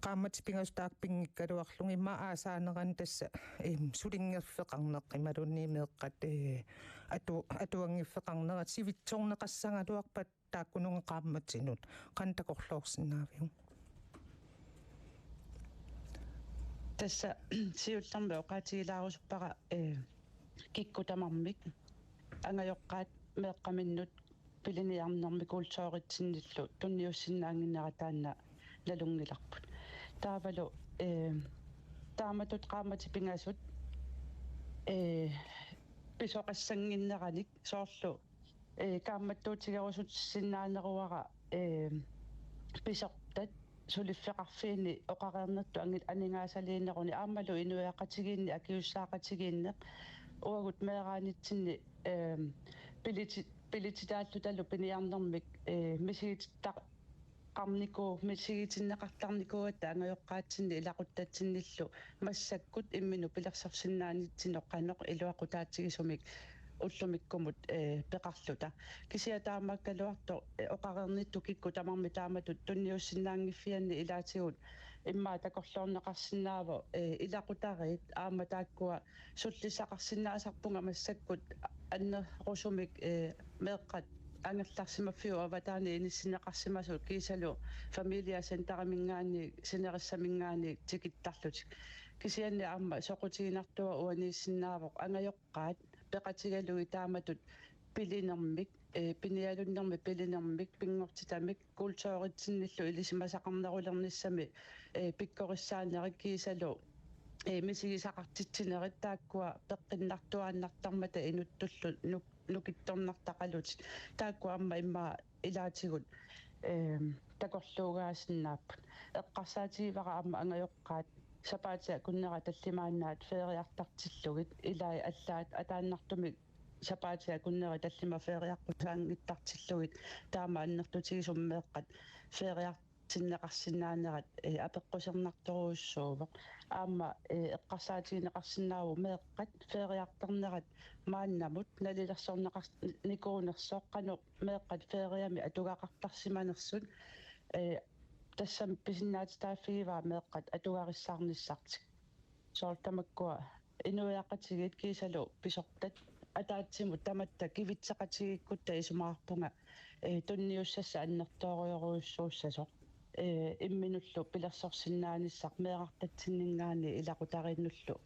[SPEAKER 5] qaammat pingastaak pingikkaluarlungi ma aasaaneran tassa sulingerfeqarneq imalunni meeqqat atuangiffeqarnerat sivitsorneqassangaluarpat taakkununga qaammatsinut qantakorluorsinnaavigum
[SPEAKER 4] tassa siullarme oqaatigilaarusuppaqa kikkutamarmik angajoqqaat meeqqaminnut piliniarnermi kultuuritsinillu tunniussinnaanginnera taanna lalungilarput taavalu taamatut qaamatipingasut pisoqassanginneralik soorlu kaammattuutigerusut sinnaaneruara pisertat suliffeqarfiini oqareernattu angit aningaasaliinneruni aammalu inuiaqatigiinni akiussaaqatigiinneq uagut meeraanitsinni pilititaallutallu piniarnermik misigitittaq qarniku misigitinnaqartarnikuatta angajoqqaatsinni ilaquttatsinillu massakkut imminu pilersersinnaanitsinoqqanoq iluaqutaatigisumik ullumikkumut peqarluta kisiataammakkaluarto oqareernittu kikkutamarmi taamatut tunniussinnaangiffianni ilaatigut imma takorluorneqarsinnaavo ilaqutarit aamma taakkua sullisaqarsinnaasarpunga massakkut annerusumik meeqqat angerlarsimaffiu avataani inissinneqarsimasut kiisalu familia sentaramingaani sinerissamingaani tikittarlutik кисианни аама соқутигинартуа уанииссиннаавоқ ангайоққаат пеқатигалуи тааматут пилинермик пиниалуннерми пилинермик пингортитамик култуоритсинниллу илисимасақарнерулерниссами пиккориссаанериккиисалу мисигисақартитсинерит тааккуа пеққиннартуааннартармата инуттуллу нукитторнартақалут тааккуа амма имма илаатигут такорлуугаасиннааппут эққарсаатигивара аама ангайоққаат сапаатиа куннера таллимааннаат феериартартиллугит илаи аллаат атааннартумик сапаатиа куннера таллима феериарпутаангиттартиллугит таама аннертутигисуммеэққат феериартиннеқарсинаанерат апеққусернарторуussуува аама эққарсаатигинеқарсинааву меэққат феериартернерат мааннамут налилерсорнеқар никуунерсоққано меэққат феериами атугақартарсиманерсут тассам писиннаатитааффигиваа меэққат атугариссаарниссартик соортамаккуа инуяақатигит кисалу писортат атаатсимут таматта кивитсеқатигиккутта исумаарпунга тунниуссасса аннертоориоруйуссууссасо имминуллу пилерсорсиннааниссақ меэқартатсиннингаани илақутариннуллу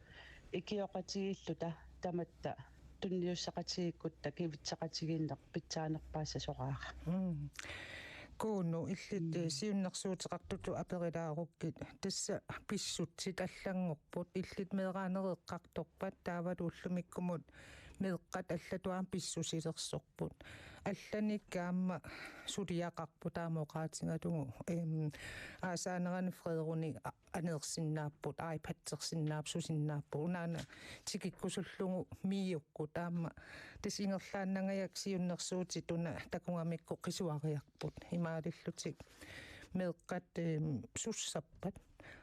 [SPEAKER 4] икиоқатигиллута таматта тунниуссеқатигиккутта кивитсеқатигииннеқ питсаанерпаасса сораара
[SPEAKER 5] кууну иллит сиуннэрсуутеқартуту аперилааруккит тасса писсутсит аллангорпут иллит меэраанереэққарторпат таавалу уллумиккумут меэққат аллатуаам писсусилерсорпут алланиккаама сулиақарпу таамоқаатингалугу аасаанерани фредеруни анеерсиннааппут айпатсерсиннаап сусиннааппу унаана тикиккусуллугу мииукку таама тасингерлааннангаяк сиуннэрсуутитуна такунгамикку қисуариарпут имаалиллутик меэққат суссаппат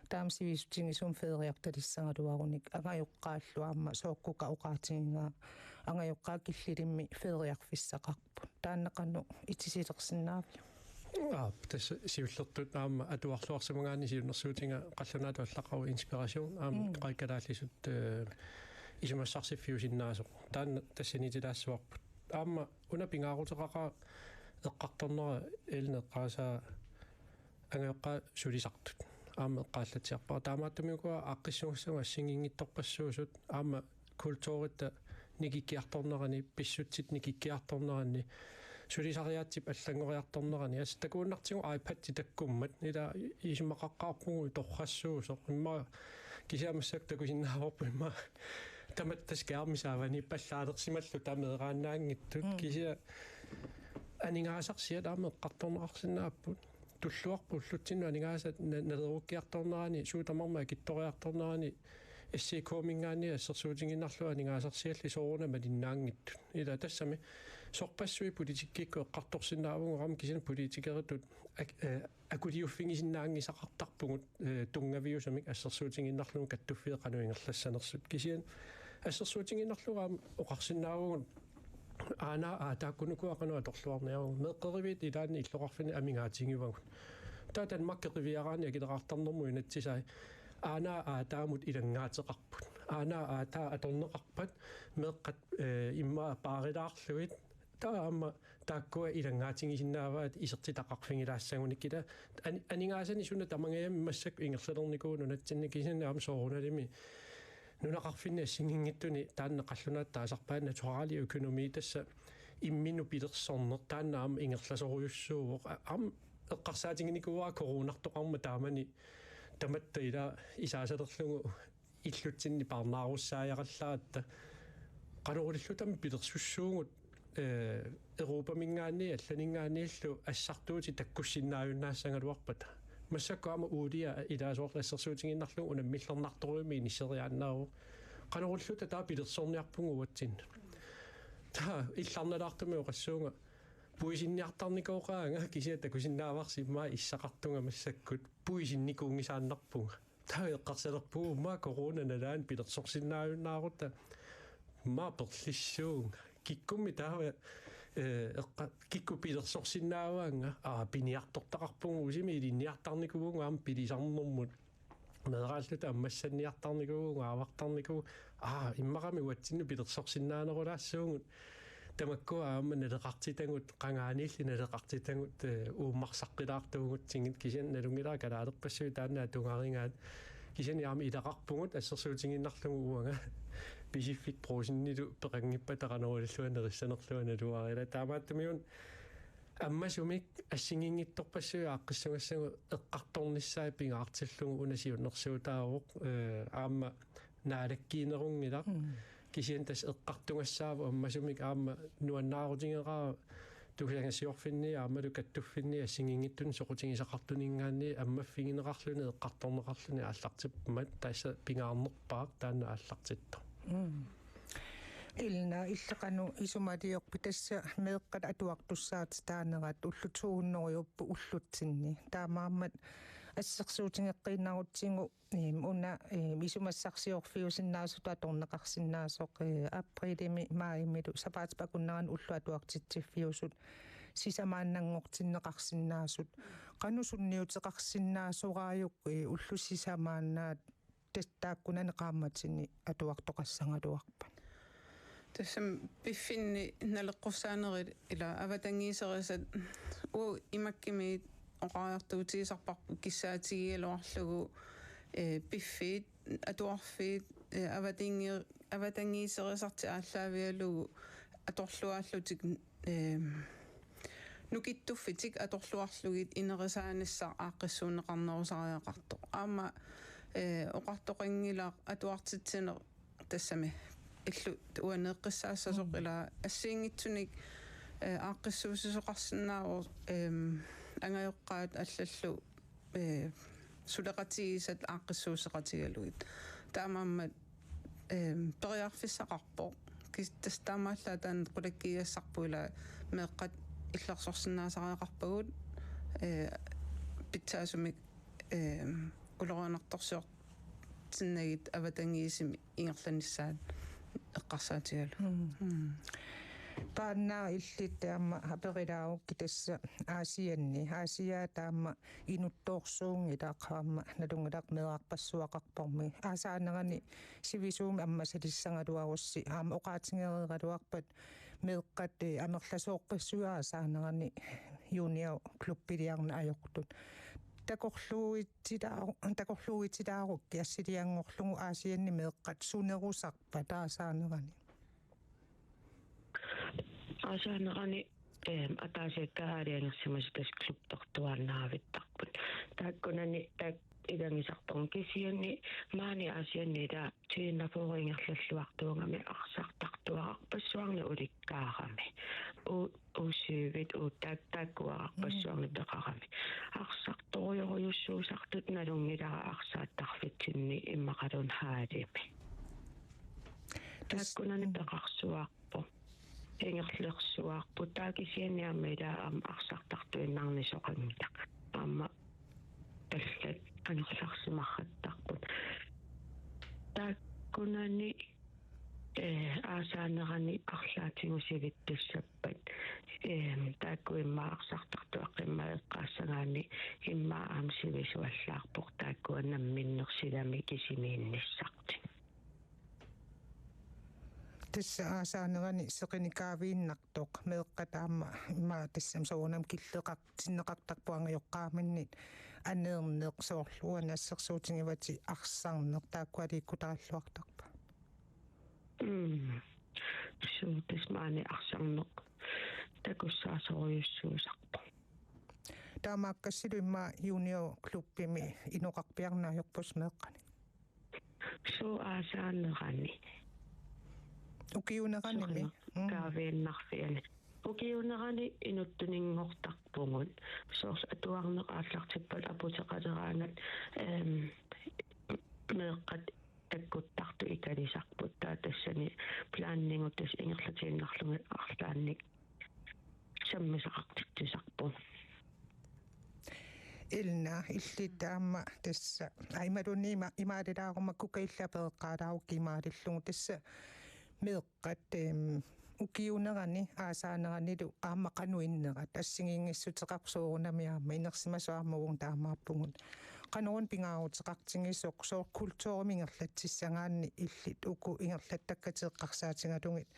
[SPEAKER 5] таамсивисутингисум феериарталиссангалуаруник ангайоққааллу аама сооккука оqaатингаа ангайоққаа киллилимми феериарфиссақарпут тааннақану итисилерсиннаавиу
[SPEAKER 2] тас сиуллертут аама атуарлуарсимагаани сиуннэрсуутинга қаллунаату аллақару инспирасиун аама қайкалааллисут исумассарсиффиусиннаасо таанна тассинитилаассуарпут аама уна пингаарутеқаqa эққарторнера элнеққаасаа ангайоққаа сулисартут аама эққааллатиарпаа таамааттумикуа аққиссугссуга ассингингитторпассуусут аама культууритта никиккиарторнерани писсутсит никиккиарторнерани сулисариаатсип аллангориарторнерани ас такууннартигу айпадти таккуммат ила исимақаққарпугу торрассуусо имма кисиамассак такусиннааварпу имма таматтас каамисаавани паллаалерсималлу тамеерааннаангиттут кисиа анингаасарсиат аама эққарторнеқарсинааппут туллуарпу уллутсинну анингаасат налеруккиарторнерани суутамарма китториарторнерани эссикоомингаани ассерсуутингиннарлуа анингаасарсиалли сооруна малиннаангиттут ила тассами сорпассуи политиккикку эққарторсинаавугу рам кисина политикеритут акулиуффигисиннаангисақартарпугут тунгавиусамик ассерсуутингиннарлугу каттуффиеқануингерлассанерсут кисиан ассерсуутингиннарлуга оқарсинаавугут аана тааккунукуақануа торлуарниару меэққеривит илаани иллоқарфини амингаатингивагут таа танмаккеривиараани акилеқартарнэрму инатсисай аана таамут илангаатеқарпут аана таа аторнеқарпат меэққат имма паарилаарлуит таа амма тааккуа илангаатингисиннааваат исертитақарфингилаассагуниккила анингаасани суна тамангаями массак ингерлалерникуunu натсинни кисинна аама сооруналими нунақарфинни ассингингиттуни таанна қаллунаат таасарпаан натурали экономи тасса иммину пилерсорнер таанна аама ингерласоруйуссууво аама эққарсаатингиникуаа коронартоқарма таамани таматта ила исаасалерлугу иллутсинни парнааруссааяқаллаатта каноруллутам пилерсуссуугут Европамингаани алланингааниллу ассартуути таккуссиннааюннаассангалуарпата массаккаама уулиа илаасоорлассерсуутингиннарлу унаммиллернарторуими нисериааннаару каноруллута таа пилерсорниарпугу уатсин таа илларналаартуми оқассуунга пуисинниартарникооqaanga кисиа такусиннааварсиммаа иссақартунга массаккут пуисинникуунгисааннарпунга таа эққарсалерпугу маа корона налаан пилерсорсиннааюннаарутта маа перлиссуунга киккумми таа кикку пилерсорсиннааваанга пиниартортақарпугу усими илинниартарникуугу аама пилисарнэрмут мерааллута аммассанниартарникуугу авартарникуу иммарами уатсинну пилерсорсиннаанерулаассуугут тамаккуа аама налеқартитангут қангаанилли налеқартитангут ууммарсаққилаартуугут сингит кисиан налунгилаа калаалерпассуи таанаа тунгаарингаат кисани аами илақарпугут ассерсуутингиннарлугу уанга писиффик проусиннилу пеқангиппатақанеруллуанериссанерлуана луарила таамааттумиун аммасумик ассингингитторпассуа аққиссугассагу эққарторниссаа пингаартиллугу унасиуннерсуутаарук аама наалаккиинерунгилақ кисиан тас эққартунгассааву аммасумик аама нуаннаарутингераа тусангасиорфинни аамалу каттуффинни ассингингиттун соқутингисақартунингаанни аммаффигинеқарлуни эққарторнеқарлуни ааллартиппамат тааса пингаарнерпаақ таана ааллартитто
[SPEAKER 5] илна иллеқану исумалиорпи тасса меэққат атуартуссаат таанерат уллутууннериуппу уллутсинни таамааммат ассерсуутингеққиннарутсигу уна исумассарсиорфиусиннаасуту аторнеқарсиннаасоқ априлими маимилу сапаатипакуннаран уллу атуартитсиффиусут сисамааннангортиннеқарсиннаасут қанусунниутеқарсиннаасорааюк уллу сисамааннаат тастааккунани qaammatini atuartoqassangaluarpan
[SPEAKER 3] тассам пиффинни налеққуссаанерит ила аватангиисерисат имаккими оқаартуутигисарпарпу киссаатигиалуарлугу пиффит атуарфит аватангиисерисарти ааллаавиалугу аторлуааллутик нукиттуффитик аторлуарлугит инерисааниссаа ааққиссуунеқарнерусариақарто аама оқартоқингила атуартитсинер тассами иллу уанеэққиссаассасоқ ила ассиингитсуник ааққиссуусисоқарсинаавор ангайоққаат аллаллу сулеқатигисат ааққиссуусеқатигалугит таамааммат периарфиссақарпо кистастаамааллаа таан қулаккиассарпуила меэққат иллерсорсинаасариақарпагут питсаасумик улоранарторсуор тиннагит аватангиисими ингерланissaат эққарсаатигалу
[SPEAKER 5] тааннаа иллит таама аперилаарукки тасса аасиа таама инутторсуунги тааққаама налунгилақ меэарпассуақарпарми аасаанерани сивисууми аммасалиссангалуарусси аама оқаатингеригалуарпат меэққат амерласооққиссуаасаанерани юниор клубпилиарна аёртут такорлууитилаарукки ассилиангорлугу аасианни меэққат сунерусарпа таасаанерани
[SPEAKER 6] асаанерани атаасиаккаариангерсимас тас клубтортуарнаавиттарпут тааккунани таак илангисарторн кисианни маани аасианнида тииннафоорингерллуартуугами арсартартуарпассуарни уликкаарами усивит тааккуарпассуарни пеқарами арсарториоруйуссуусартут налунгилара арсааттарфитсинни иммақалун хаалими тааккунани пеқарсуарпо ингерлерсуарпу таакисианниармила арсартартуиннарнисоқангила аама таллат анерларсимарраттарпут тааккунани аасаанерани арлаатингусивиттуссаппат тааккуиммаарсартартуаққиммаеққаассагаани иммаа аамсивисуаллаарпоқ тааккуаннамминнерсилами кисимиинниссарти
[SPEAKER 5] тасса аасаанерани сеқиникаавииннартоқ меэққатаама имаа тассам соонам киллеқартиннеқартарпуангайоққааманнит анеернеқ соорлуанассерсуутингивати арсаарнеқ тааккуалииккутараллуартарпа
[SPEAKER 6] сутисмаани арсаарнеқ такуссаасориуссуусарпа
[SPEAKER 5] таамааккассилу имаа юниор клубпими иноқарпиарнаajorpus меэққани
[SPEAKER 6] су аасаанерани
[SPEAKER 5] укиунераними
[SPEAKER 6] каавииннарфиани укиунерани инуттунингортарпугут соорл атуарнеқ ааллартиппат апутеқалераанат меэққат таккуттарту икалисарпут таатассани плааннингут тас ингерлатииннарлуги арлаанник саммисақартиттисарпу
[SPEAKER 5] илна иллитаама тасса аймалунима имаалилаарумакку каиллапеэққалаарукки имаалиллугу тасса меэққат укиунерани аасаанеранилу аамақануиннерат ассигингиссутеқарсуурунамиаама инерсимасуармагун таамааппугут qanurun pingaarutеқартингисоқ соор культуурумингерлатсиссагаанни иллит уку ингерлаттаккатеққарсаатингалугит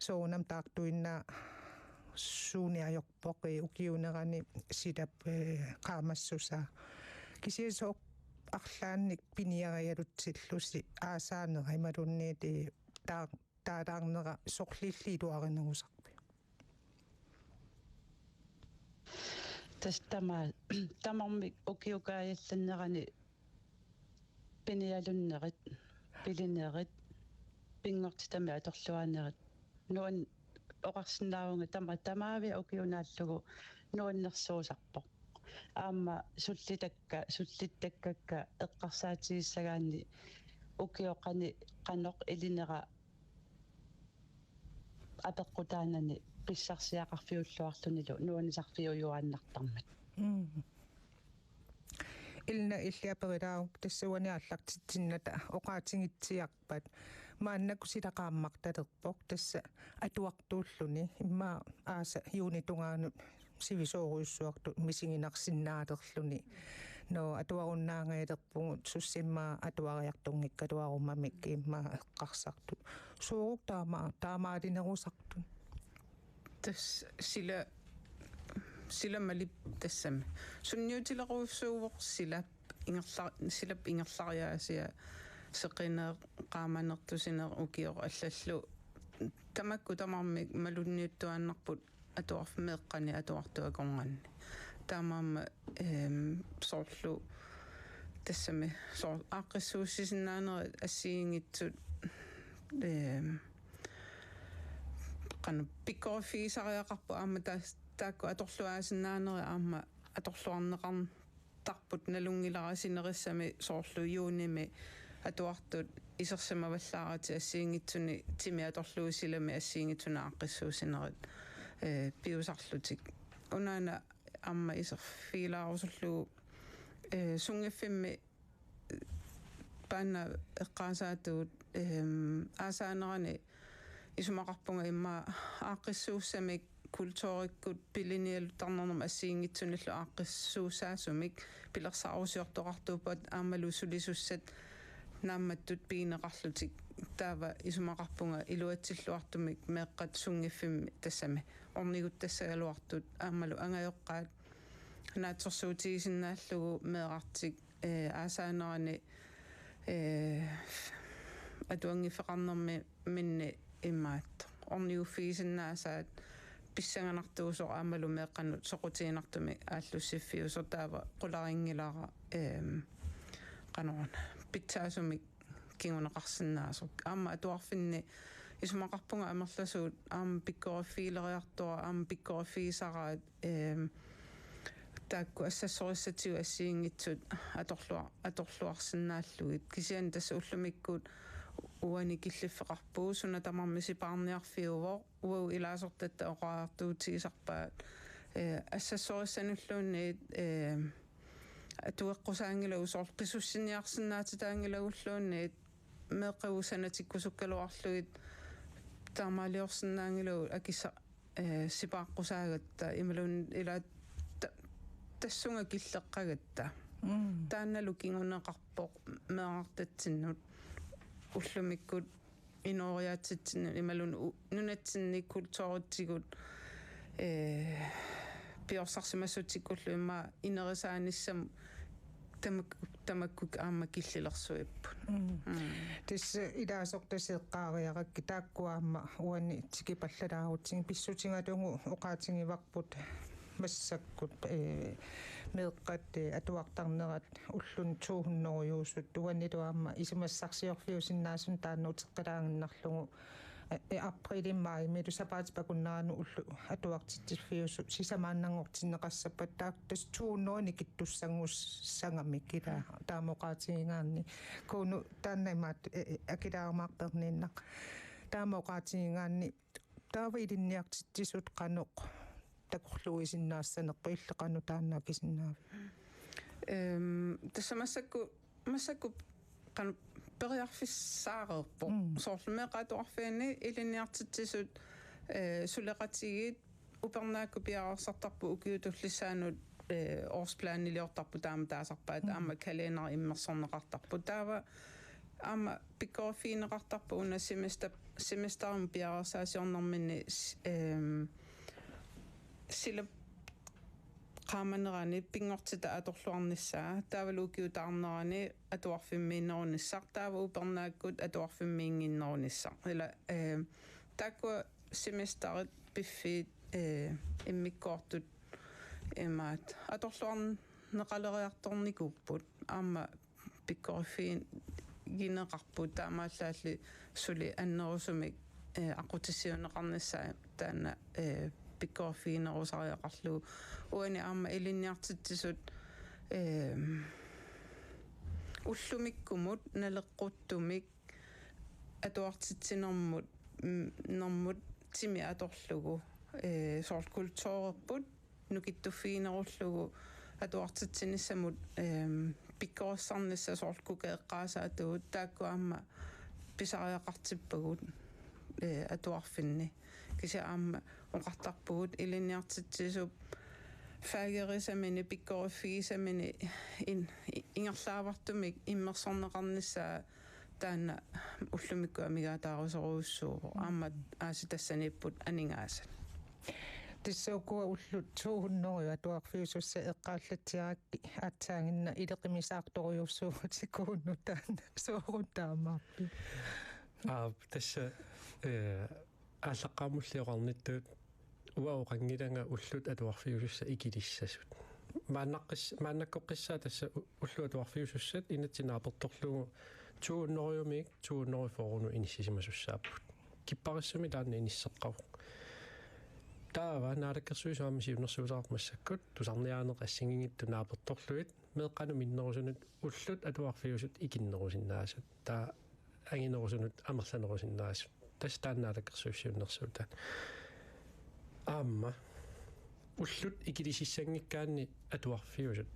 [SPEAKER 5] соонам таартуиннаа сууниajorpoq укиунерани силап qaamassуса кисиасоо арлаанник пиниариалутсиллуси аасаанера ималунниити таалаарнера сорлиллиилуаринерусарпи
[SPEAKER 4] тастама тамарми укиукаалланнерани пиниалуннерит пилинерит пингортитами аторлуанерит нуан оқарсинаавунга тамаави укиунааллугу нуаннерсуусарпо аама суллиттаккакка эққарсаатигиссагаанни укиоқани қаноқ илинера апеққутаанани писсарсиақарфиуллуарлунилу нуанисарфиуюааннартармат
[SPEAKER 5] илна иллиаперилаару тассуани аллартитсинната оқаатингитсиарпат мааннаку силақааммарталерпоқ тасса атуартууллуни имма ааса юунитунгаанут сивисооруйуссуарту мисигинарсиннаалерлуни но атуаруннаангаилерпугут суссиммаа атуариартунгиккалуарумамик имма эққарсарту суурук таамаалинерусарту
[SPEAKER 3] тас сила малип тассами сунниутилеруйуссууво силап ингерлариаасиа сеқинеэ qaamanertusineer ukior аллаллу тамакку тамарми малунниуттуаннарпут атуарфмеэққани атуартуакорнганни таамаама соорлу тассами соор ааққиссууссисиннаанери ассиингитсут qanu pikkorfiisariaqarpu aama taakku atorluaasinaaneri aama atorluarneqartarput nalungilarasinerissami soorlu juunimi atuartut isersamavallaarati assiingitsuni timi atorluusilami assiingitsuna aqqissuusinerit piusarlutik unaana aama iserfiilaarusullu sungeffimmi paana eqqaasaatuut aasaanerani isumaqarpunga imma aqqissuussamik kultuurikkut pilinialuttarnernerma assiingitsunillu aqqissuusaasumik pilersaarusiortoqartuupat aamalu sulisussat naammattut piineqarlutik taava isumaqarpunga iluatsilluartumik meeqqat sungiffimmi tassami ornigut tassagaluartut aamalu angajoqqaat naatsorsuutigisinnaаллугу meeqartik aasaanerani atuangifeqarnermi minni immaat orniuffiisinaasaat pissanganartuusor aamalu meeqqannut soqutiinartumi aallussiffiusor taava qularingilara qanorna pitsaasumik kinguneqarsinnaasor aama atuarfinni isumaqarpunga amerlasuut aama pikkoriffiileriartua aama pikkoriffiisaraat taakku assassorissatigu assiingitsut atorluarsinnaalluit kisian tassa ullumikkuut uani killifeqarpuu suna tamarmisipaarniarfiuvor uu ilaasortatta oqaartuutigisarpaat assassorissanulluunniit atueqqusaangilagu soorqisussiniarsinnaatitaangilaguulluunniit meeqavuusanatikkusukkaluarluit taamaaliorsinnaangilagu akissa sipaaqqusaagatta imalun ila tassunga killeqqagatta taannalu kinguneqarpoq meeqartatsinnut уллумиккут иноориаатситсин ималун нунатсинниккут соорутсигут пиорсарсимассутиккуллу имма инерисааниссам тамаккук аама киллилерсуиппут
[SPEAKER 5] тис илаасортасеэккаариаракки тааккуаама уани тикипаллалаарутсин писсутингалугу оqaатингиварпут массаккут meeqqat atuartarnerat ullun 200 tuannituaama isumassarsiorfiusinnaasun taannuutiqqalaanginnarlugu априлиммаи милу сапаатипакуннарану уллу атуартитсиффиусу сисамааннангортиннеқассаппат таактас 200 никиттуссангуссангами кила таамоqaатигингаанни кууну тааннаймаат акилаармаартернииннақ таамоqaатигингаанни таава илинниартитсисут қаноқ такорлуисиннаассанерпа иллеқану тааннаа кисиннаави
[SPEAKER 3] тассамассакку қану периарфиссаарерпо соорлумеқатуарфиани илинниартитсисут сулеқатигит упернаакку пиарерсартарпу укиутуллиссаанут орсплааннилиортарпу таама таасарпаат аама каленер иммерсорнеқартарпу таава аама пиккорфиинеқартарпу уна семестерм пиарерсаасиорнэрминни сила qaamannerani pingortita atorluarnissaa taavaluukiutаарnerani atuarfimmiinnerunissaq taava upernaakkut atuarfimmiinginnerunissaq ila taakua semesterit piffiit immikkoortut imaat atorluarneqaleriartornikupput aama pikkoriffiin gineqarput taamaallalli suli annerusumik aqutissiuneqarnissaa taana pikkoriffiinerusariaqarlu uani aama ilinniartitsisut ullumikkumut naleqquttumik atuartitsinermut nermut timi atorlugu sort kultuurerput nukittufiinerullugu atuartitsinissamut pikkorissarnissa sort kukeeqqaasaatugut taakkuaama pisariaqartippagut atuarfinni kisia aama oqartarpugut ilinniartitsisup faagerissamini pikkoriffigisamini ingerlaavartumik immersorneqarnissaa taana ullumikku amigaataaruseruussuuvo aama aasitassaniipput aningaasat
[SPEAKER 5] тиссаукуа уллут сууннериу атуарфиусусса эққааллатсиаракки аатсаангинна илеқимисаарториуссуугут сикууннутаана суорутаамаарпи
[SPEAKER 2] тасса ааллаққаамуллиоқарниттуут уаоқангиланга уллут атуарфиусусса икилиссасут мааннаккоққиссаа тасса уллу атуарфиусуссат инатсинааперторлугу тууннериумик тууннерифооруну иниссисимасуссааппут киппариссуми таанна иниссеққаву таава наалаккерсуисаама сиуннэрсуутаармассаккут тусарниаанеқ ассигингитту нааперторлуит меэққану миннерусунут уллут атуарфиусут икиннерусиннаасут таа ангинерусунут амерланерусиннаасут тас тааннаалаккерсуиссиуннэрсуута аама уллут икилисиссангиккаанни атуарфиусут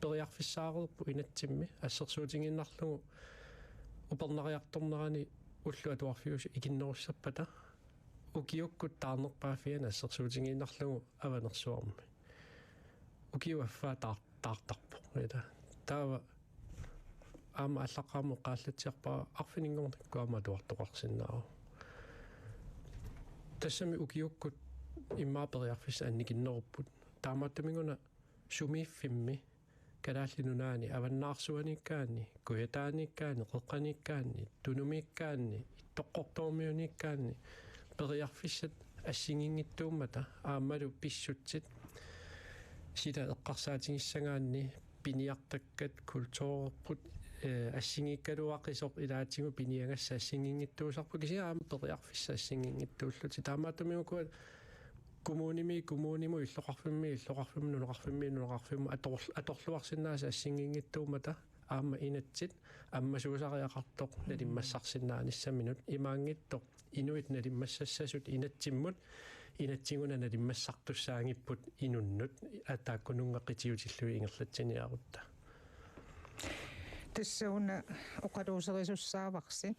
[SPEAKER 2] периарфиссаарерпу инатсимми ассерсуутингиннарлугу упернариарторнерани уллу атуарфиусу икиннеруссаппата укиуккут таарнерпаафиана ассерсуутингиннарлугу аванерсуарми укиуаффаа таартарпо ита таава аама аллаққааму қааллатсиарпаа арфинингорниккуама туартоқарсиннаа тассами укиуккут иммаапериарфис анникиннеруппут таамааттамингуна сумииффимми калааллинунаани аваннаарсуаниккаани куятааниккаани қеққаниккаани тунумиккаани иттоққортоормиуниккаани периарфиссат ассигингиттууммата аамалу писсутсит сида эққарсаатингиссагаанни пиниартаккат культуурпут ассигиккалуақисоқ илаатсигу пиниагасса ассигингиттуусарпу кисиа аама периарфисса ассигингиттууллути таамааттамиукуа кумууниму иллоқарфимми нунеқарфимми аторлуарсинааса ассигингиттуумата аама инатсит аммасуусариақартоқ налиммассарсинааниссаминут имаангиттоқ инуит налиммассассасут инатсиммут инатсигуна налиммассартуссаангиппут инуннут атааккунунгаққитиутиллуи ингерлатсиниарутта
[SPEAKER 5] тассауна оқалуусерисуссааварси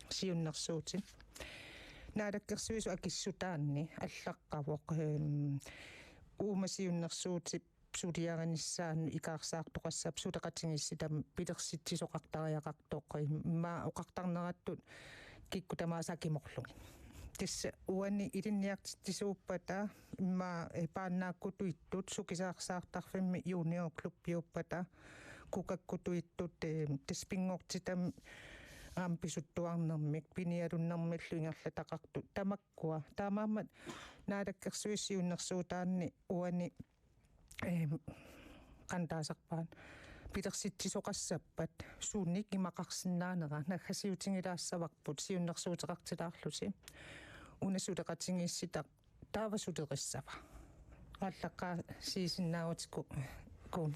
[SPEAKER 5] сиуннэрсуути наалаккерсуису акиссутаанни аллаққавоқ уумасиуннэрсуути сулиараниссаану икаарсаартоқассаап сулеқатингисситам пилерситсисоқартариақартоққи маа оқартарнераттут кикку тамаасакиморлуги тисса уани илинниартиссууппата имма пааннааккутуиттут сукисаарсаартарфимми юниор клуббиуппата кукаккутуиттут таспингортитам аамписуттуарнэрмик пиниалуннэрмиллу ингерлатақарту тамаккуа таамаамат наалаккерсуиссиуннэрсуутаанни уани qantaasarpaan pilersitsisоqassappat suunnik imaqarsinnaanera nagghasiutigilaassavarput siunnersuuteqartilaarlusi unasuleqatingiissitaq taavasulerissava allaqqaa siisinnaavatiku kuun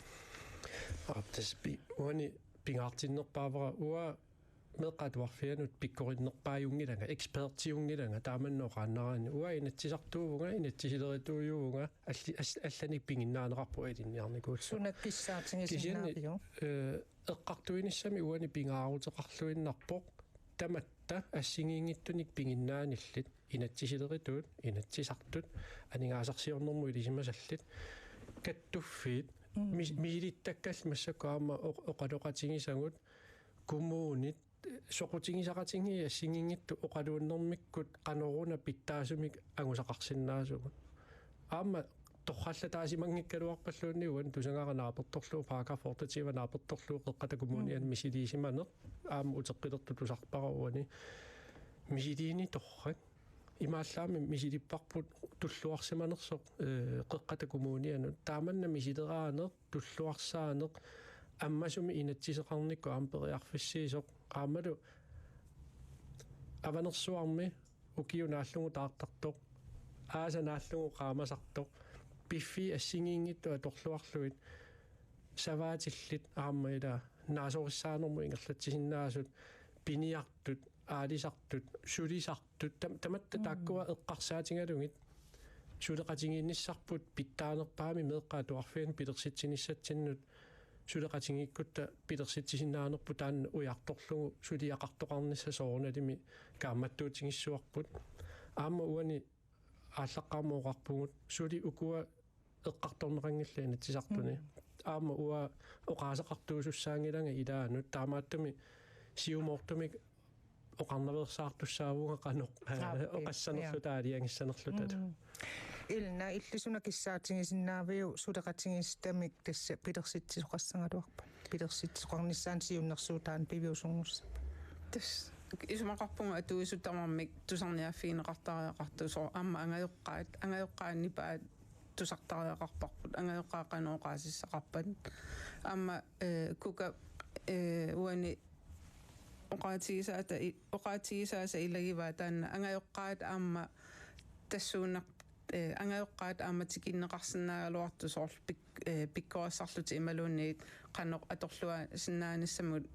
[SPEAKER 2] taspi uani pingaartinnerpaavara ua meeqatuarfianut pikkorinnerpaajungilanga ekspertiungilanga taamannoqaannarani ua inatsisartuuvunga inatsisileriatuujuunga allani pinginnaanerarpu ilinniarnikuut
[SPEAKER 5] sunakkissaartingisinnaavio
[SPEAKER 2] eqqartuinissami uani pingaaruteqarluinnarpoq tamatta assingiingittunik pinginnaanillit inatsisilerituut inatsisartut aningaasarsiornermu ilisimasallit kattuffiit miilittakkas massakaama oqaloqatingisangut kumuunit soqutigisaqatingi assingingittu oqaluunnermikkut qanoruna pittaasumik angusaqarsinnaasugut aama торхалла таасимангиккалуарпаллуунниуан тусангаранааперторлуу паакафортатива нааперторлуу қеққатакумууниан мисилиисиманеқ аама утеққилерту тусарпаруани мисилиини торрак имааллаами мисилиппарпут туллуарсиманерсоқ қеққатакумууниану тааманна мисилераанеқ туллуарсаанеқ аммасуми инатсисеқарникку аампериарфиссиисоқ аамалу аванерсуарми укиунааллугу таартартоқ аасанааллугу qaamасартоқ пиффи ассигиингитту аторлуарлуит саваатиллит аамаила наасориссаанерму ингерлатсисиннаасут пиниартут аалисартут сулисартут таматта тааккуа эққарсаатингалугит сулеқатингиинниссарпут питтаанерпаами меэққаа туарфиан пилерситсиниссатсиннут сулеқатингиккутта пилерситсисиннаанерпу таанна уярторлугу сулиақартоқарнисса соорналими кааматтуутингиссуарпут аама уани ааллаққармооқарпугут сули укуа эққарторнеқангилла инатсисартуни аама уа оқаасеқартуусуссаангиланга илаанут таамааттуми сиумоортуми оқарневерсаартуссаавунга қаноқ оқассанерлу таалиангиссанерлутат
[SPEAKER 1] илна иллисуна киссаатингисиннаавиу сулеқатингистамик тасса пилерситсисоқассангалуарпа пилерситсоқарниссаан сиуннэрсуутаан пивиусунгусса
[SPEAKER 3] тас исумақарпунга атуисутамармик тусарниаффиинеқартариақартусоо аама ангайоққааннипаат тусартариақарпарпут ангайоққаақанооқаасиссақарпат аама кука уани оқаатигисааса илагиваа таанна ангайоққаат аама тассуунақ ангайоққаат аама тикиннеқарсинаагалуарту соорл пиккоассарлути ималуунниит qannoq atorlua sinnaanissамут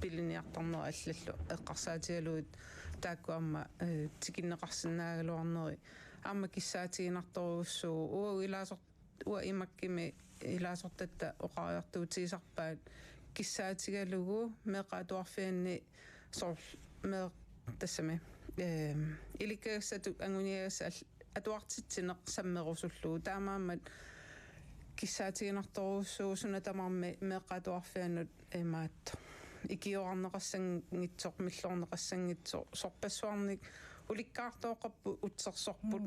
[SPEAKER 3] пилиниартарнера аллаллу эққарсаатигалуит тааккуамма тикиннеқарсинаагалуарнери аама киссаатигинарторуссуу уа илаасор уа имаккими илаасортатта оқариартуутигисарпаат киссаатигалугу меқаатуарфианни соор меэ тассами иликкагассату ангуниагасса атуартитсинеқ саммерусуллуу таамаамат киссаатигинарторуссуу сунатамарми меққатуарфианнут эмаатто икиорарнеқассангитсоқ миллорнеқассангитсоқ сорпассуарник уликкаартооқарпу утсерсорпут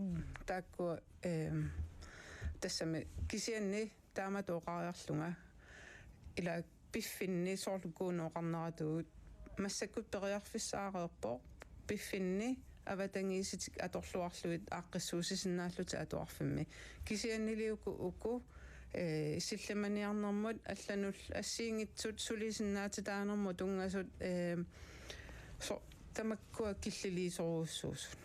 [SPEAKER 3] тааккуа тассами кисианни тааматооқариарлунга ила пиффинни соорлукуунооқарнератуут массаккут периарфиссаареерпоо пиффинни аватангииситик аторлуарлуит ааққиссуусисиннааллута атуарфимми кисианнилиуку уку силламаниарнэрмут алланул ассиингитсут сулисиннаатитаанерму тунгасут тамаккуа киллилисоруссуусут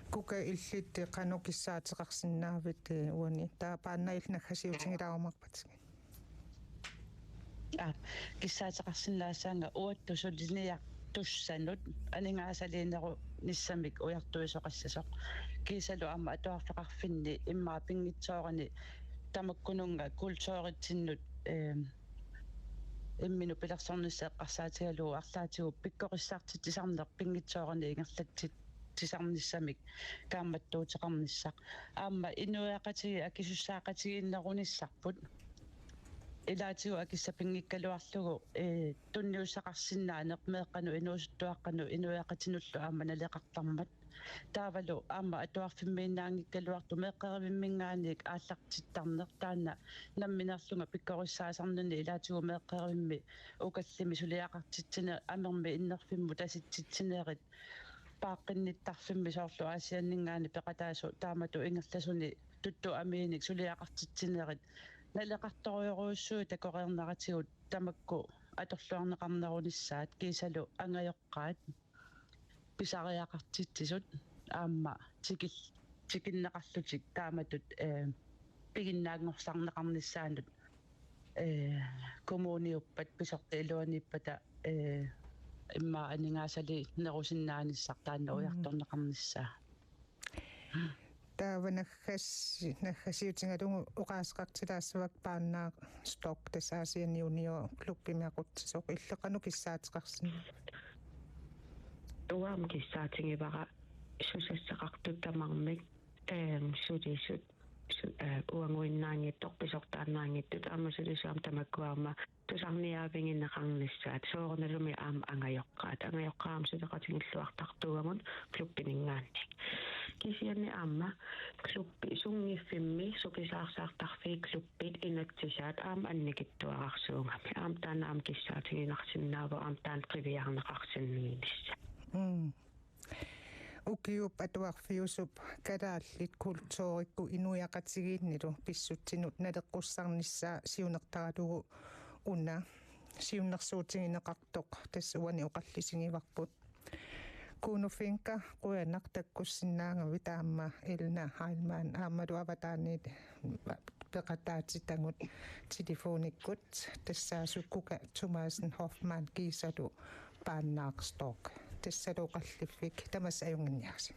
[SPEAKER 1] кука иллитти qanu киссаатеқарсинаавит уани таапааннаил наггасиутингилаарумарпат
[SPEAKER 4] киссаатеқарсинаасаанга уатту сулиниа туссанут анингаасалиинеру ниссамик уяртуисоқассасоқ кисалу аама атуарфеқарфинни иммаа пингитсоорани тамаккунунга культууритсиннут иммину пилерсорнissaаққарсаатигалуу арлаатигу пиккориссаартитисарнеқ пингитсоорани ингерлатсит тисарниссамик кааматтуутеқарниссақ аама инуяақатиги акисуссаақатигииннерунissarput илаатигу акиссапингиккалуарлугу тунниуссақарсиннаанеқ меэққану инуусуттуаққану инуяақатинуллу аама налеқартармат таавалу аама атуарфиммииннаангиккалуарту меэққеривиммингааник ааллартиттарнеқ таана намминерлунга пиккориссаасарнуни илаатигу меэққеривимми укаллими сулиақартитсина амерми иннерфимму таситситсинерит пааққинниттарфимми соорлу аасианнингаани пеқатаасу таамату ингерласуни тутту амииник сулиақартитсинерит налеқарториоруussuu такореернаратигут тамакку аторлуарнеқарнерунissaат кисалу ангайоққаат писариақартитсисут аама тикиннеқарлутик тааматут пигиннаагнерсарнеқарниссаанут коммуниуппат писортилуаниппата имма анингаасали нерусиннааниссар таанна уярторнеқарниссаа
[SPEAKER 1] наггасиутингалугу оқаасеқартилаассавак пааннаа сток тасаасианиунио клуббимиақутсисоқ иллеқану киссаатеқарсина
[SPEAKER 6] туам киссаатингивара сусассақартут тамармик сулисут uanguinnaangittoq pisortaannaangittut aamasulisaam tamakkuarma tusarniaavinginneqarnissaat soornalumi aam angajoqqaam suleqatingilluartartuamun kluppiningaannik kisianni aamma kluppi sungiffimmi sukisaarsaartarfii kluppit inatsisaat aam annikittuararsuungami aam taana aam kissaatinginarsinnaavo aam taan triviarneqarsinniginissa
[SPEAKER 1] ukiup atuarfiusup kadaallit kultuurikku inuiaqatigiinnilu pissutsinut naleqqussarnissaa siunertaralugu una siunnersuutigineqartoq tassuani oqallisigivarput kuunufinka quyanaq takkussinnaangavi taamma Elna Heilmann aammalu avataaniit peqataatitangut telefonikkut tassaasukkuka Thomasen Hoffmann kiisalu paannaaqstoq tassaluqallifik tamas ajunginniarsi